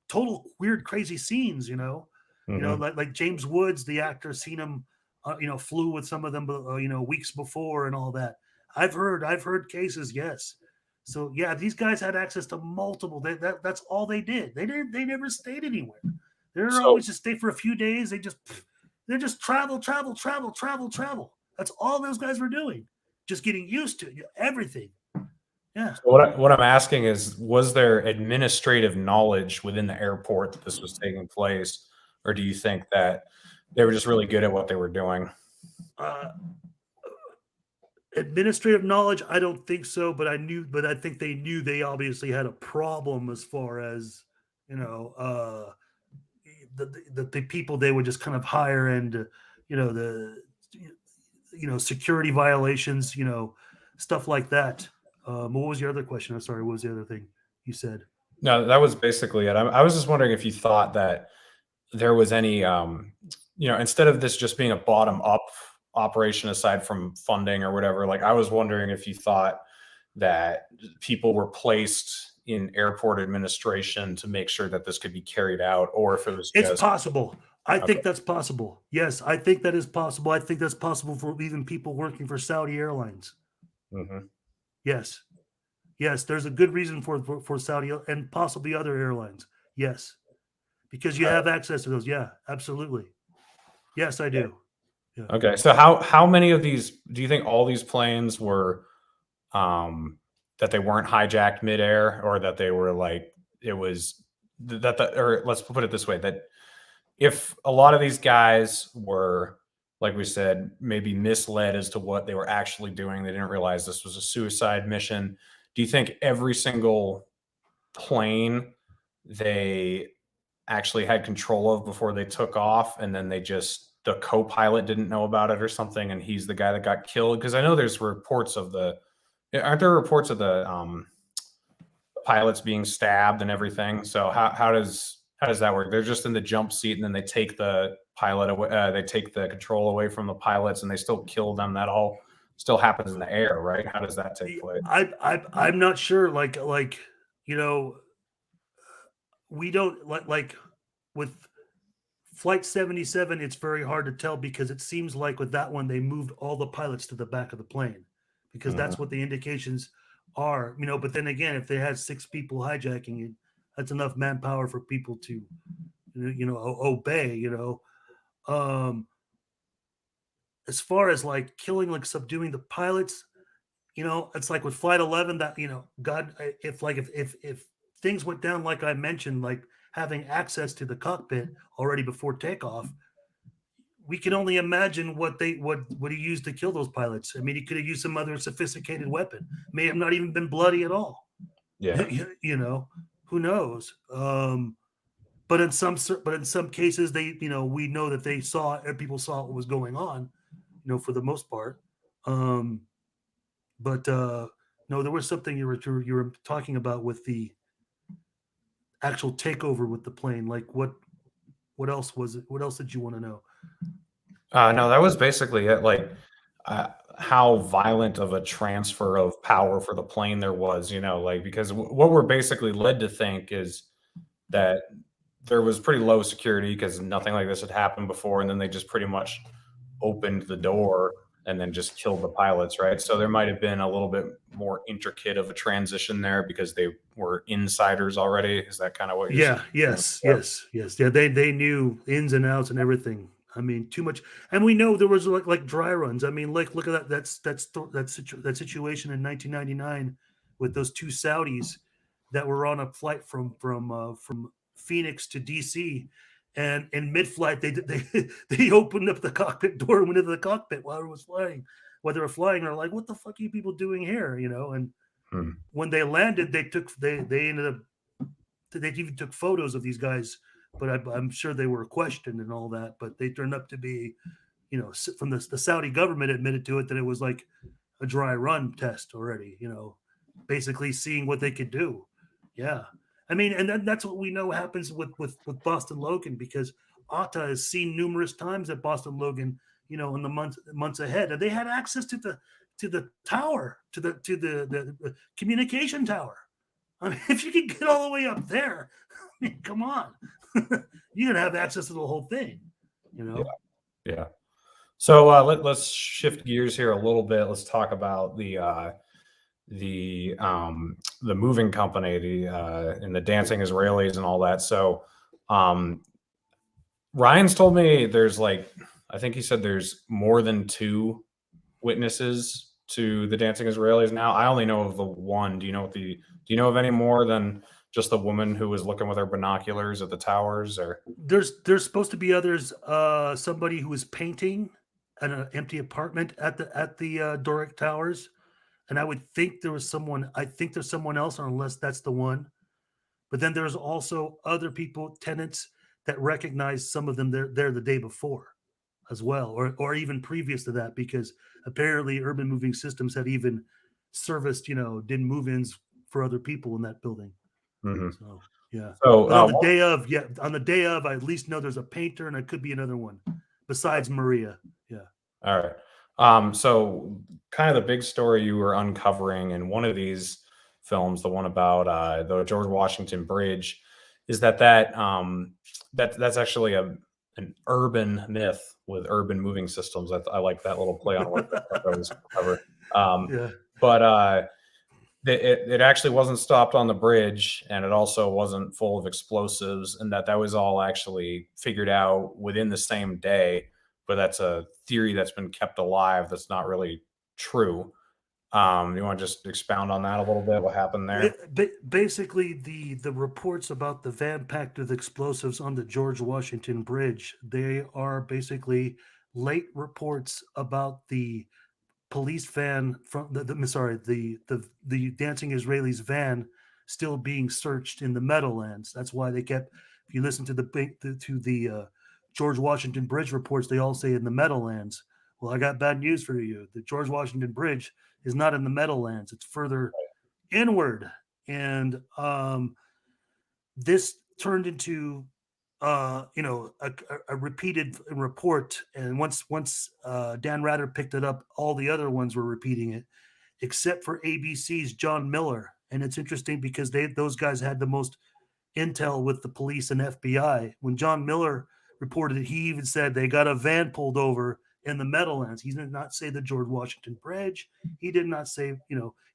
total weird, crazy scenes. Like James Woods, the actor, seen him. Flew with some of them, weeks before and all that. I've heard cases, yes. So yeah, these guys had access to multiple. That's all they did. They never stayed anywhere. They're always just stay for a few days. They just travel. That's all those guys were doing. Just getting used to everything. Yeah. So what I'm asking is, was there administrative knowledge within the airport that this was taking place, or do you think that they were just really good at what they were doing? Administrative knowledge, I don't think so, but I think they knew they obviously had a problem as far as, the people they would just kind of hire, and, security violations, stuff like that. What was your other question? I'm sorry. What was the other thing you said? No, that was basically it. I was just wondering if you thought that there was any, instead of this just being a bottom up operation, aside from funding or whatever, like I was wondering if you thought that people were placed in airport administration to make sure that this could be carried out, or if it was It's possible. I think that's possible. Yes, I think that is possible. I think that's possible for even people working for Saudi Airlines. Mm-hmm. Yes. There's a good reason for Saudi and possibly other airlines. Yes. Because you have access to those. Yeah, absolutely. Yes, I do. Yeah. Okay. So how many of these do you think all these planes were that they weren't hijacked midair, or that they were like it was or let's put it this way, that if a lot of these guys were like we said, maybe misled as to what they were actually doing. They didn't realize this was a suicide mission. Do you think every single plane they actually had control of before they took off, and then the co-pilot didn't know about it or something, and he's the guy that got killed? Because I know there's reports of aren't there reports of the pilots being stabbed and everything? So how does that work? They're just in the jump seat, and then they take the pilot away. They take the control away from the pilots, and they still kill them. That all still happens in the air, right? How does that take place? I'm not sure. Like we don't like with Flight 77. It's very hard to tell because it seems like with that one they moved all the pilots to the back of the plane because that's what the indications are. But then again, if they had 6 people hijacking it, that's enough manpower for people to obey. As far as like killing, like subduing the pilots, it's like with Flight 11 that God, if things went down like I mentioned, like having access to the cockpit already before takeoff, we can only imagine what he used to kill those pilots. I mean, he could have used some other sophisticated weapon. May have not even been bloody at all. Yeah, who knows? But in some cases, we know that people saw what was going on. For the most part. No, there was something you were talking about with the actual takeover with the plane. Like what else was it? What else did you want to know? No, that was basically it. Like how violent of a transfer of power for the plane there was, because what we're basically led to think is that there was pretty low security because nothing like this had happened before. And then they just pretty much opened the door and then just killed the pilots, right? So there might have been a little bit more intricate of a transition there because they were insiders already. Is that kind of what you're saying? Yes. Yeah, they knew ins and outs and everything. I mean, too much. And we know there was like dry runs. I mean, like look at that situation in 1999 with those 2 Saudis that were on a flight from Phoenix to DC. And in mid-flight, they opened up the cockpit door and went into the cockpit while it was flying. While they were flying, they're like, "What the fuck are you people doing here?" And when they landed, they even took photos of these guys. But I'm sure they were questioned and all that. But they turned up to be, from the Saudi government admitted to it that it was like a dry run test already. Basically seeing what they could do. Yeah. I mean, and that's what we know happens with Boston Logan, because Atta has seen numerous times at Boston Logan, in the months ahead, and they had access to the tower, to the communication tower. I mean, if you can get all the way up there, I mean, come on, you're gonna have access to the whole thing, Yeah. So let's shift gears here a little bit. Let's talk about the moving company, and the dancing Israelis and all that. So Ryan's told me there's I think he said there's more than 2 witnesses to the dancing Israelis now. I only know of the one. Do you know of any more than just the woman who was looking with her binoculars at the towers? Or there's supposed to be others. Somebody who was painting an empty apartment at the Doric Towers. And I would think there was someone. I think there's someone else, unless that's the one. But then there's also other people, tenants, that recognize some of them there the day before, as well, or even previous to that, because apparently Urban Moving Systems had even serviced, did move-ins for other people in that building. Mm-hmm. So yeah. So but on the day of, I at least know there's a painter, and it could be another one besides Maria. Yeah. All right. So kind of the big story you were uncovering in one of these films, the one about the George Washington Bridge, is that's actually an urban myth with Urban Moving Systems. I like that little play on what that was cover. But it actually wasn't stopped on the bridge, and it also wasn't full of explosives, and that was all actually figured out within the same day. But that's a theory that's been kept alive. That's not really true. You want to just expound on that a little bit? What happened there? Basically, the reports about the van packed with explosives on the George Washington Bridge, they are basically late reports about the police van from the Dancing Israelis van still being searched in the Meadowlands. That's why they kept. If you listen to the George Washington Bridge reports, they all say in the Meadowlands. Well, I got bad news for you. The George Washington Bridge is not in the Meadowlands. It's further inward. And this turned into, a repeated report. And once Dan Rather picked it up, all the other ones were repeating it, except for ABC's John Miller. And it's interesting because those guys had the most intel with the police and FBI. When John Miller reported it, he even said they got a van pulled over in the Meadowlands. He did not say the George Washington Bridge. He did not say,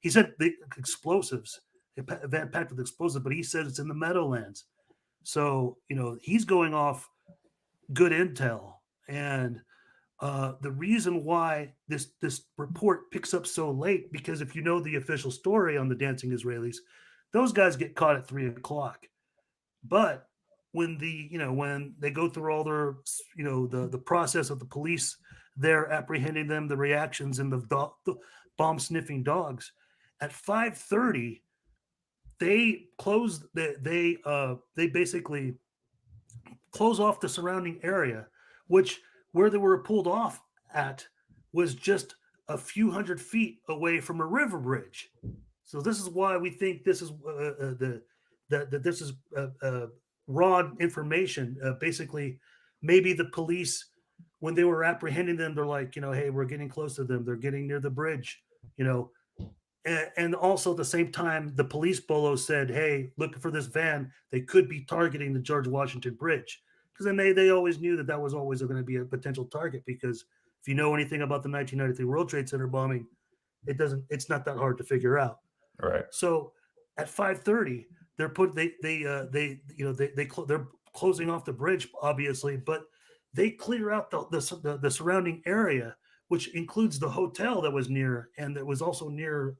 he said the explosives, a van packed with explosives, but he said it's in the Meadowlands. So, he's going off good intel. And the reason why this report picks up so late, because if you know the official story on the Dancing Israelis, those guys get caught at 3:00. But when when they go through all their, the process of the police, they're apprehending them, the reactions, and the bomb sniffing dogs, at 5:30, they close. They basically close off the surrounding area, which where they were pulled off at was just a few hundred feet away from a river bridge. So this is why we think this is this is raw information. Basically, maybe the police, when they were apprehending them, they're like, hey, we're getting close to them. They're getting near the bridge, And also at the same time, the police bolo said, hey, looking for this van. They could be targeting the George Washington Bridge. Because then they always knew that was always going to be a potential target. Because if you know anything about the 1993 World Trade Center bombing, it's not that hard to figure out. Right. So at 5:30, they're closing off the bridge, obviously, but they clear out the surrounding area, which includes the hotel that was near, and that was also near,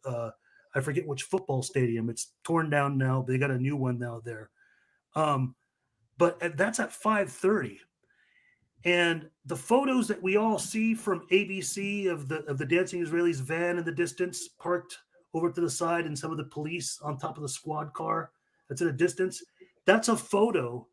I forget which football stadium. It's torn down now. They got a new one now there. But that's at 5:30. And the photos that we all see from ABC of the Dancing Israelis van in the distance, parked over to the side, and some of the police on top of the squad car that's in the distance, that's a photo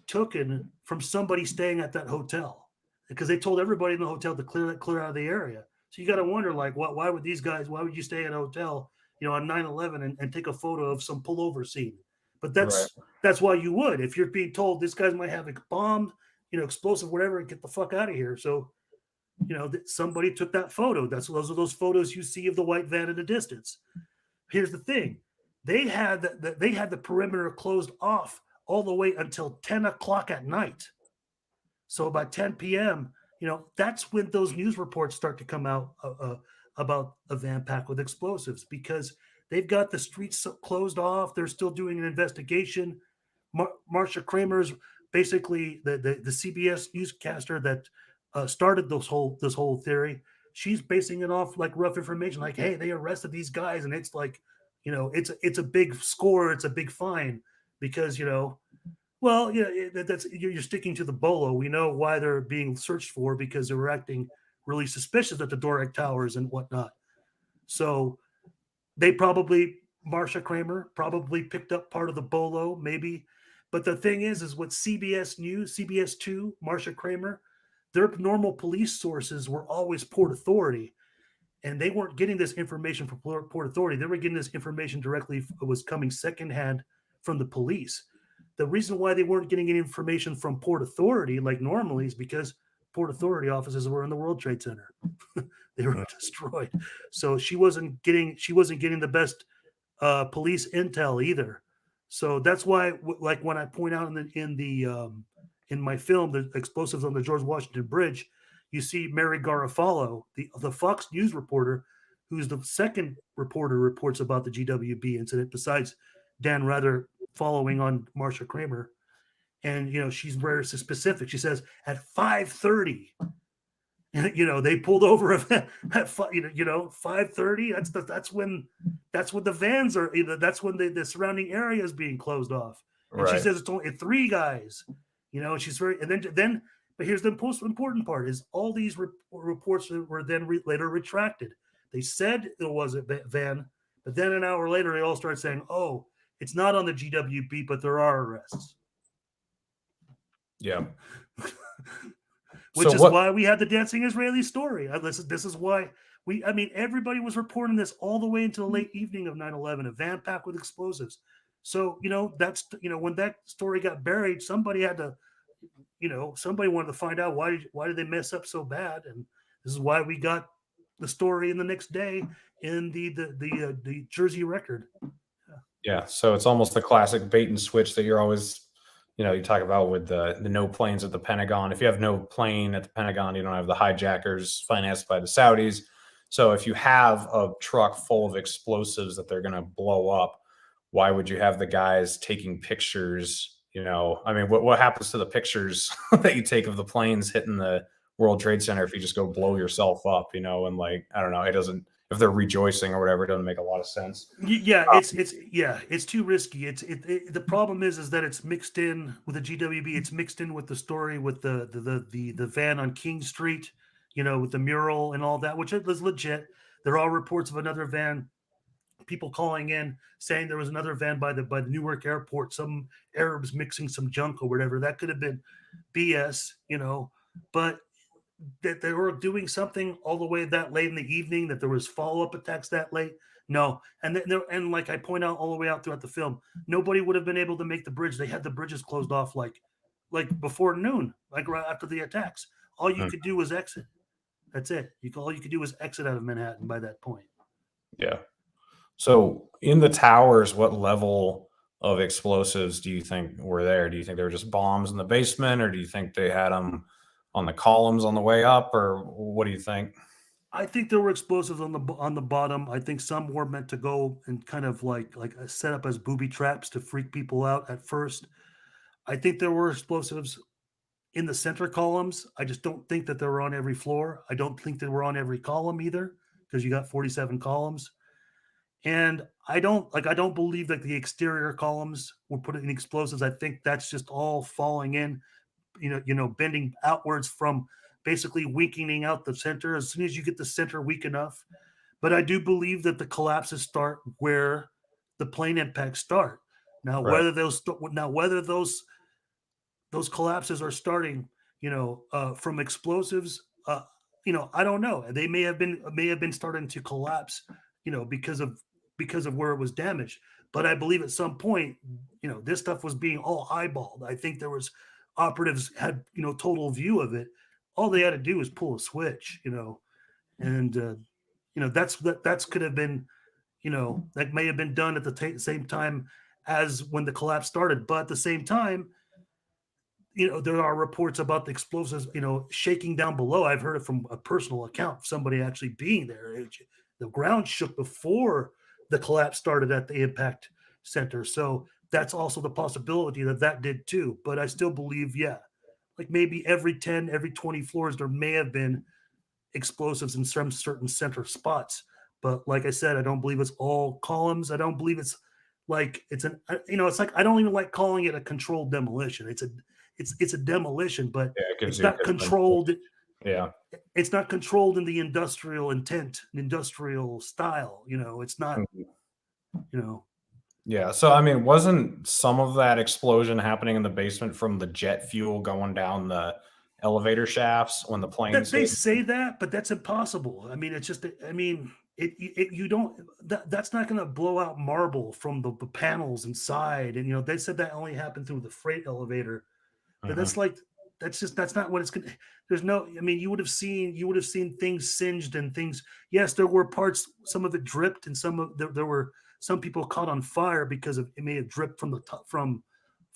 taken from somebody staying at that hotel, because they told everybody in the hotel to clear out of the area. So you got to wonder, like, why would you stay at a hotel, on 9/11 and take a photo of some pullover scene? But that's why you would, if you're being told this guy might have a bomb, explosive, whatever, and get the fuck out of here. So, somebody took that photo. Those are those photos you see of the white van in the distance. Here's the thing: they had the perimeter closed off all the way until 10:00 at night. So by 10 p.m., that's when those news reports start to come out about a van packed with explosives, because they've got the streets closed off. They're still doing an investigation. Marsha Kramer's basically the CBS newscaster that started this whole theory. She's basing it off like rough information, like, hey, they arrested these guys, and it's like, it's a big score, it's a big fine, because that's, you're sticking to the bolo. We know why they're being searched for, because they were acting really suspicious at the Doric Towers and whatnot. So Marsha Kramer probably picked up part of the bolo, maybe. But the thing is with CBS News, CBS 2, Marsha Kramer, their normal police sources were always Port Authority. And they weren't getting this information from Port Authority. They were getting this information directly. It was coming secondhand from the police. The reason why they weren't getting any information from Port Authority like normally is because Port Authority offices were in the World Trade Center. They were destroyed. So she wasn't getting the best police intel either. So that's why, like when I point out in my film, the explosives on the George Washington Bridge, you see Mary Garofalo, the Fox News reporter, who's the second reporter reports about the GWB incident, besides Dan Rather following on Marsha Kramer. And, she's very specific. She says at 5:30, they pulled over at 5:30. That's when the vans are, that's when the surrounding area is being closed off. And She says it's only 3 guys, she's very, and then But here's the most important part: is all these reports were then later retracted. They said it was a van, but then an hour later, they all started saying, "Oh, it's not on the GWB, but there are arrests." Yeah. Which is why we had the dancing Israeli story. This is why everybody was reporting this all the way into the late evening of 9/11, a van packed with explosives. So, when that story got buried, somebody had to, somebody wanted to find out why did they mess up so bad? And this is why we got the story in the next day in the Jersey Record. Yeah. So it's almost the classic bait and switch that you're always, you talk about with the no planes at the Pentagon. If you have no plane at the Pentagon, you don't have the hijackers financed by the Saudis. So if you have a truck full of explosives that they're going to blow up, why would you have the guys taking pictures? What happens to the pictures that you take of the planes hitting the World Trade Center if you just go blow yourself up, and I don't know, it doesn't, if they're rejoicing or whatever, it doesn't make a lot of sense. Yeah, it's too risky. The problem is that it's mixed in with the GWB. It's mixed in with the story with the van on King Street, with the mural and all that, which is legit. There are reports of another van, people calling in saying there was another van by the Newark airport, some Arabs mixing some junk or whatever. That could have been BS, but that they were doing something all the way that late in the evening, that there was follow-up attacks that late. No. And like I point out all the way out throughout the film, nobody would have been able to make the bridge. They had the bridges closed off like before noon, like right after the attacks. All you could do was exit. That's it. All you could do was exit out of Manhattan by that point. Yeah. So in the towers, what level of explosives do you think were there? Do you think they were just bombs in the basement, or do you think they had them on the columns on the way up, or what do you think? I think there were explosives on the bottom. I think some were meant to go and kind of like set up as booby traps to freak people out at first. I think there were explosives in the center columns. I just don't think that they were on every floor. I don't think they were on every column either, because you got 47 columns. And I don't believe that the exterior columns were put in explosives. I think that's just all falling in, bending outwards from basically weakening out the center as soon as you get the center weak enough. But I do believe that the collapses start where the plane impacts start. Now, right. whether those collapses are starting, from explosives, I don't know. They may have been starting to collapse, because of where it was damaged. But I believe at some point, this stuff was being all eyeballed. I think there was operatives had, total view of it. All they had to do was pull a switch, and that's could have been, that may have been done at the same time as when the collapse started. But at the same time, there are reports about the explosives, shaking down below. I've heard it from a personal account of somebody actually being there. The ground shook before the collapse started at the impact center. So that's also the possibility that did too. But I still believe, like maybe every 10, every 20 floors, there may have been explosives in some certain center spots. But like I said, I don't believe it's all columns. I don't believe it's like it's like, I don't even like calling it a controlled demolition. It's a demolition, but it's not controlled. Yeah. It's not controlled in the industrial intent, industrial style. It's not, Yeah. So, wasn't some of that explosion happening in the basement from the jet fuel going down the elevator shafts when the planes? They say that, but that's impossible. It's just, you don't, that's not going to blow out marble from the panels inside. And, they said that only happened through the freight elevator, but that's not what it's going to, there's no, you would have seen things singed and things. Yes, there were parts, some of it dripped, and there were some people caught on fire because it may have dripped from the top, from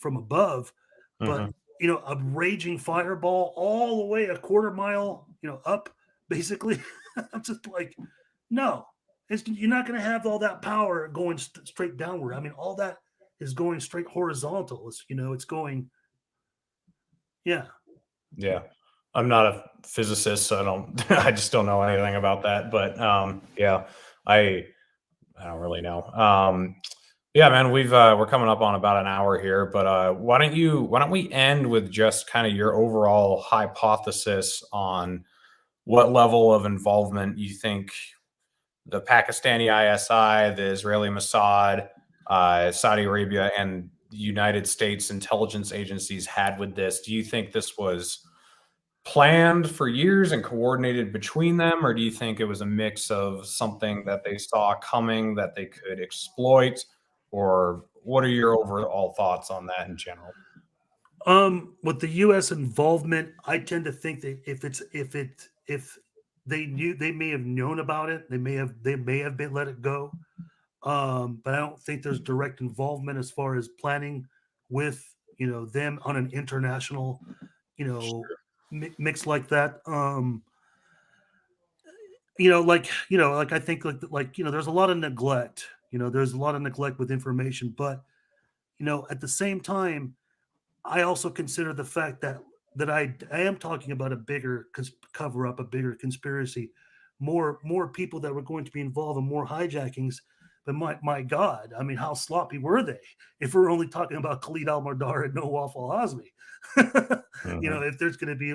above, but a raging fireball all the way a quarter mile, up basically. I'm just like, no, you're not going to have all that power going straight downward. All that is going straight horizontal. It's going. Yeah. Yeah. I'm not a physicist, so I just don't know anything about that. But yeah, I don't really know. Yeah, man, we're coming up on about an hour here, but why don't we end with just kind of your overall hypothesis on what level of involvement you think the Pakistani ISI, the Israeli Mossad, Saudi Arabia, and the United States intelligence agencies had with this. Do you think this was planned for years and coordinated between them, or do you think it was a mix of something that they saw coming that they could exploit, or what are your overall thoughts on that in general? With the U.S. involvement, I tend to think that if they knew, they may have known about it, they may have been let it go. But I don't think there's direct involvement as far as planning with them on an international mix like that. Like I think there's a lot of neglect. There's a lot of neglect with information, but at the same time, I also consider the fact that I am talking about a bigger cover up, a bigger conspiracy, more people that were going to be involved in more hijackings. But my God, I mean, how sloppy were they? If we're only talking about Khalid al-Mirdar and Nawaf al-Hazmi, if there's going to be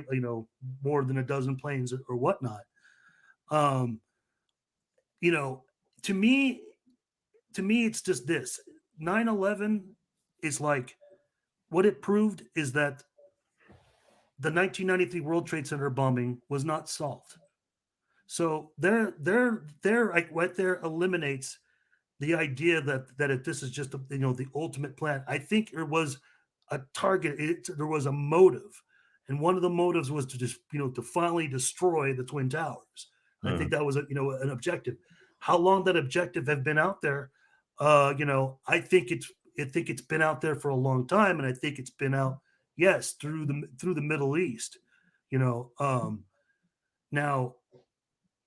more than a dozen planes or whatnot, to me, it's just this 9/11 is like. What it proved is that the 1993 World Trade Center bombing was not solved. So there right there eliminates the idea that if this is just the ultimate plan. I think there was a target. There was a motive, and one of the motives was to just to finally destroy the Twin Towers. I think that was an objective. How long that objective have been out there? I think it's been out there for a long time, and I think it's been out, yes, through the Middle East, now,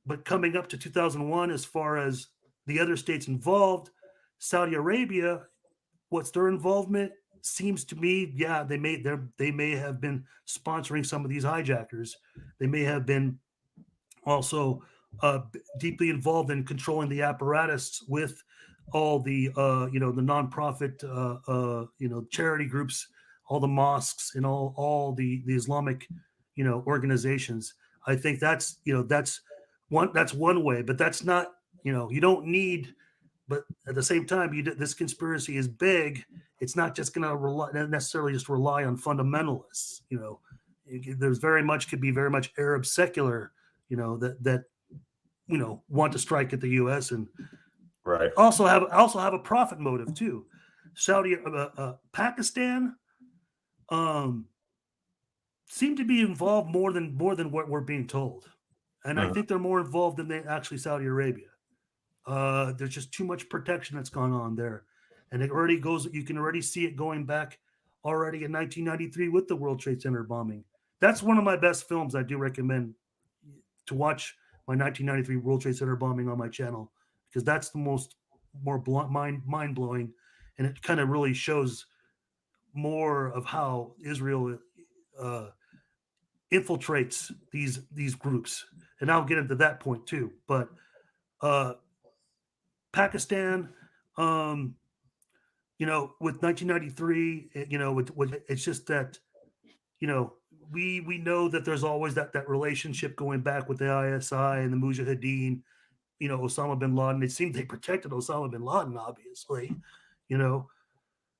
but coming up to 2001, as far as the other states involved, Saudi Arabia, what's their involvement? Seems to me, yeah, they may have been sponsoring some of these hijackers. They may have been also deeply involved in controlling the apparatus with all the the nonprofit charity groups, all the mosques, and all the Islamic organizations. I think that's one way, but that's not you don't need. But at the same time, this conspiracy is big. It's not just going to necessarily just rely on fundamentalists. There's could be very much Arab secular, that want to strike at the U.S. and Right. also have a profit motive too. Pakistan seem to be involved more than what we're being told, and I think they're more involved than actually Saudi Arabia. There's just too much protection that's gone on there, and it already goes. You can already see it going back already in 1993 with the World Trade Center bombing. That's one of my best films. I do recommend to watch my 1993 World Trade Center bombing on my channel, because that's the more mind blowing, and it kind of really shows more of how Israel infiltrates these groups, and I'll get into that point too. But Pakistan, with 1993, it's just that we know that there's always that relationship going back with the ISI and the Mujahideen, Osama bin Laden. It seemed they protected Osama bin Laden, obviously,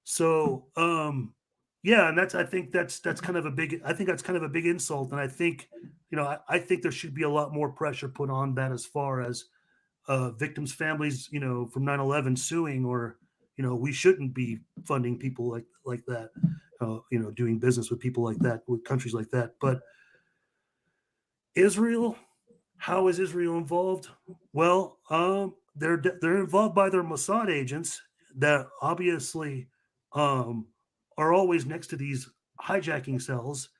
So, yeah, and I think that's kind of a big insult. And I think, I think there should be a lot more pressure put on that as far as victims' families, from 9/11 suing, or, we shouldn't be funding people like that, doing business with people like that, with countries like that. But Israel, how is Israel involved? Well, they're involved by their Mossad agents that obviously are always next to these hijacking cells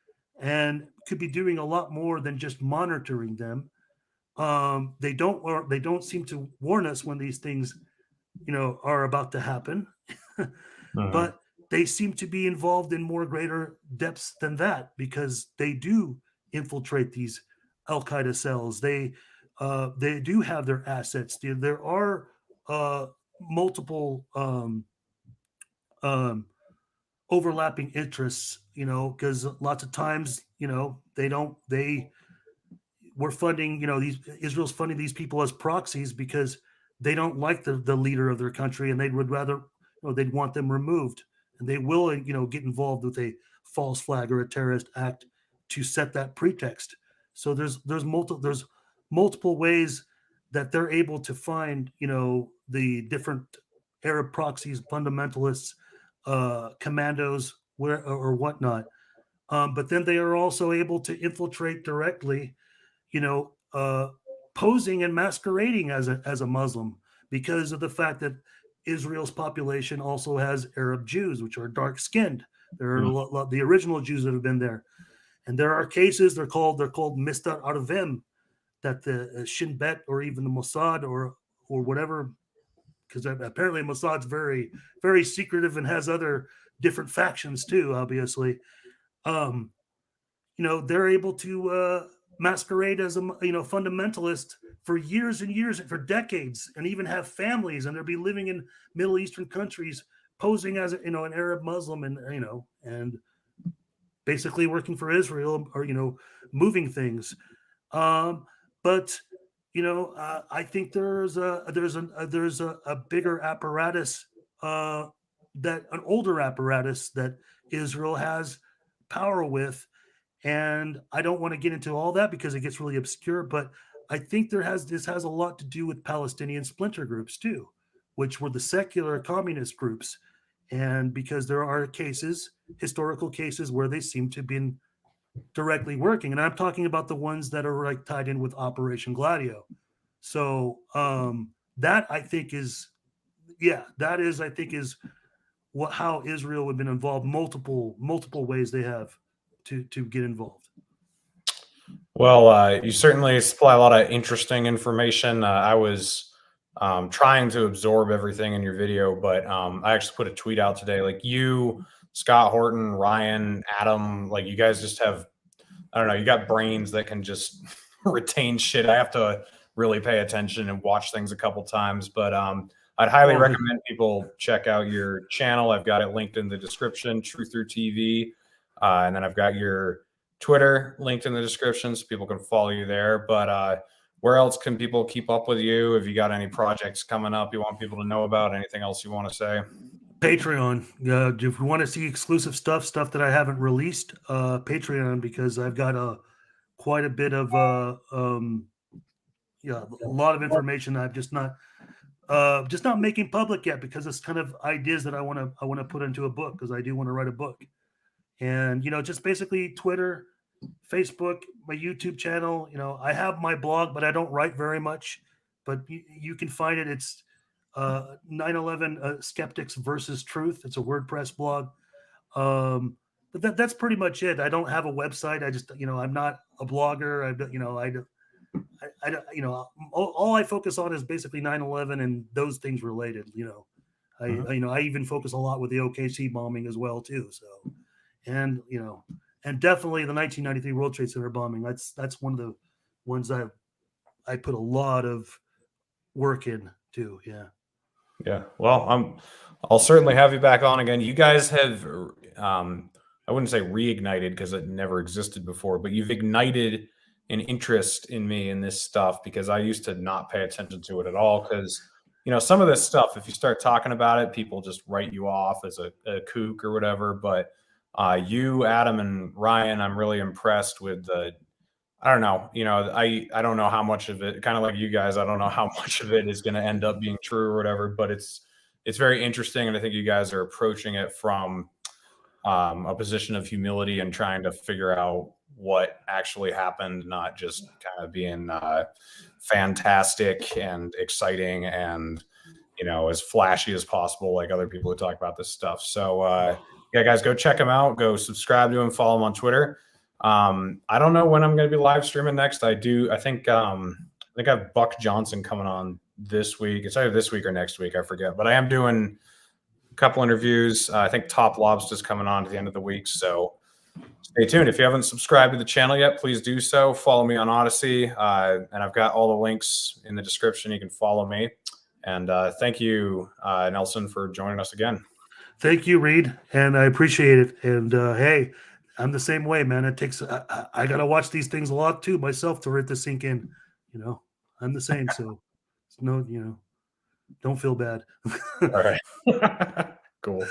and could be doing a lot more than just monitoring them. They don't seem to warn us when these things, are about to happen, but they seem to be involved in more greater depths than that, because they do infiltrate these Al-Qaeda cells. They do have their assets. There are multiple overlapping interests, because lots of times, we're funding, Israel's funding these people as proxies because they don't like the leader of their country, and they would rather, they'd want them removed, and they will, get involved with a false flag or a terrorist act to set that pretext. So there's multiple ways that they're able to find, the different Arab proxies, fundamentalists, commandos, or whatnot. But then they are also able to infiltrate directly, posing and masquerading as a Muslim, because of the fact that Israel's population also has Arab Jews, which are dark skinned. There are a lot the original Jews that have been there, and there are cases they're called Mistar Arvim, that the Shin Bet or even the Mossad or whatever, because apparently Mossad's very, very secretive and has other different factions too, obviously. They're able to masquerade as a fundamentalist for years and years, for decades, and even have families, and they'll be living in Middle Eastern countries, posing as an Arab Muslim, and basically working for Israel, or moving things. But I think there's a bigger apparatus, that an older apparatus that Israel has power with, and I don't want to get into all that because it gets really obscure. But I think this has a lot to do with Palestinian splinter groups too, which were the secular communist groups, and because there are historical cases where they seem to have been directly working, and I'm talking about the ones that are like tied in with Operation Gladio. So that I think is how Israel have been involved, multiple ways they have to get involved. Well, you certainly supply a lot of interesting information. I was trying to absorb everything in your video, but I actually put a tweet out today. Like you, Scott Horton, Ryan, Adam, like you guys just have, I don't know, you got brains that can just retain shit. I have to really pay attention and watch things a couple times, but I'd highly recommend people check out your channel. I've got it linked in the description, True Through TV. And then I've got your Twitter linked in the description so people can follow you there. But where else can people keep up with you? Have you got any projects coming up you want people to know about? Anything else you want to say? Patreon. If you want to see exclusive stuff that I haven't released, Patreon, because I've got quite a bit of a lot of information that I'm just not making public yet, because it's kind of ideas that I want to put into a book, because I do want to write a book. And just basically Twitter, Facebook, my YouTube channel. I have my blog, but I don't write very much. But you can find it. It's 9/11 Skeptics versus Truth. It's a WordPress blog. But that's pretty much it. I don't have a website. I just I'm not a blogger. All I focus on is basically 9/11 and those things related. I even focus a lot with the OKC bombing as well too. So. And and definitely the 1993 World Trade Center bombing. That's one of the ones I put a lot of work in too. Yeah. Well, I'll certainly have you back on again. You guys have I wouldn't say reignited, because it never existed before, but you've ignited an interest in me in this stuff, because I used to not pay attention to it at all, because some of this stuff, if you start talking about it, people just write you off as a kook or whatever. But you, Adam, and Ryan, I'm really impressed with I don't know, I don't know how much of it, kind of like you guys, I don't know how much of it is going to end up being true or whatever, but it's very interesting. And I think you guys are approaching it from a position of humility and trying to figure out what actually happened, not just kind of being fantastic and exciting and, as flashy as possible, like other people who talk about this stuff. So, yeah, guys, go check him out. Go subscribe to him. Follow him on Twitter. I don't know when I'm going to be live streaming next. I think I have Buck Johnson coming on this week. It's either this week or next week. I forget. But I am doing a couple interviews. I think Top Lobster's coming on at the end of the week. So stay tuned. If you haven't subscribed to the channel yet, please do so. Follow me on Odyssey. And I've got all the links in the description. You can follow me. And thank you, Nelson, for joining us again. Thank you, Reed, and I appreciate it. And hey, I'm the same way, man. It takes I gotta watch these things a lot too myself to let this sink in. You know, I'm the same. So no, don't feel bad. All right. Cool.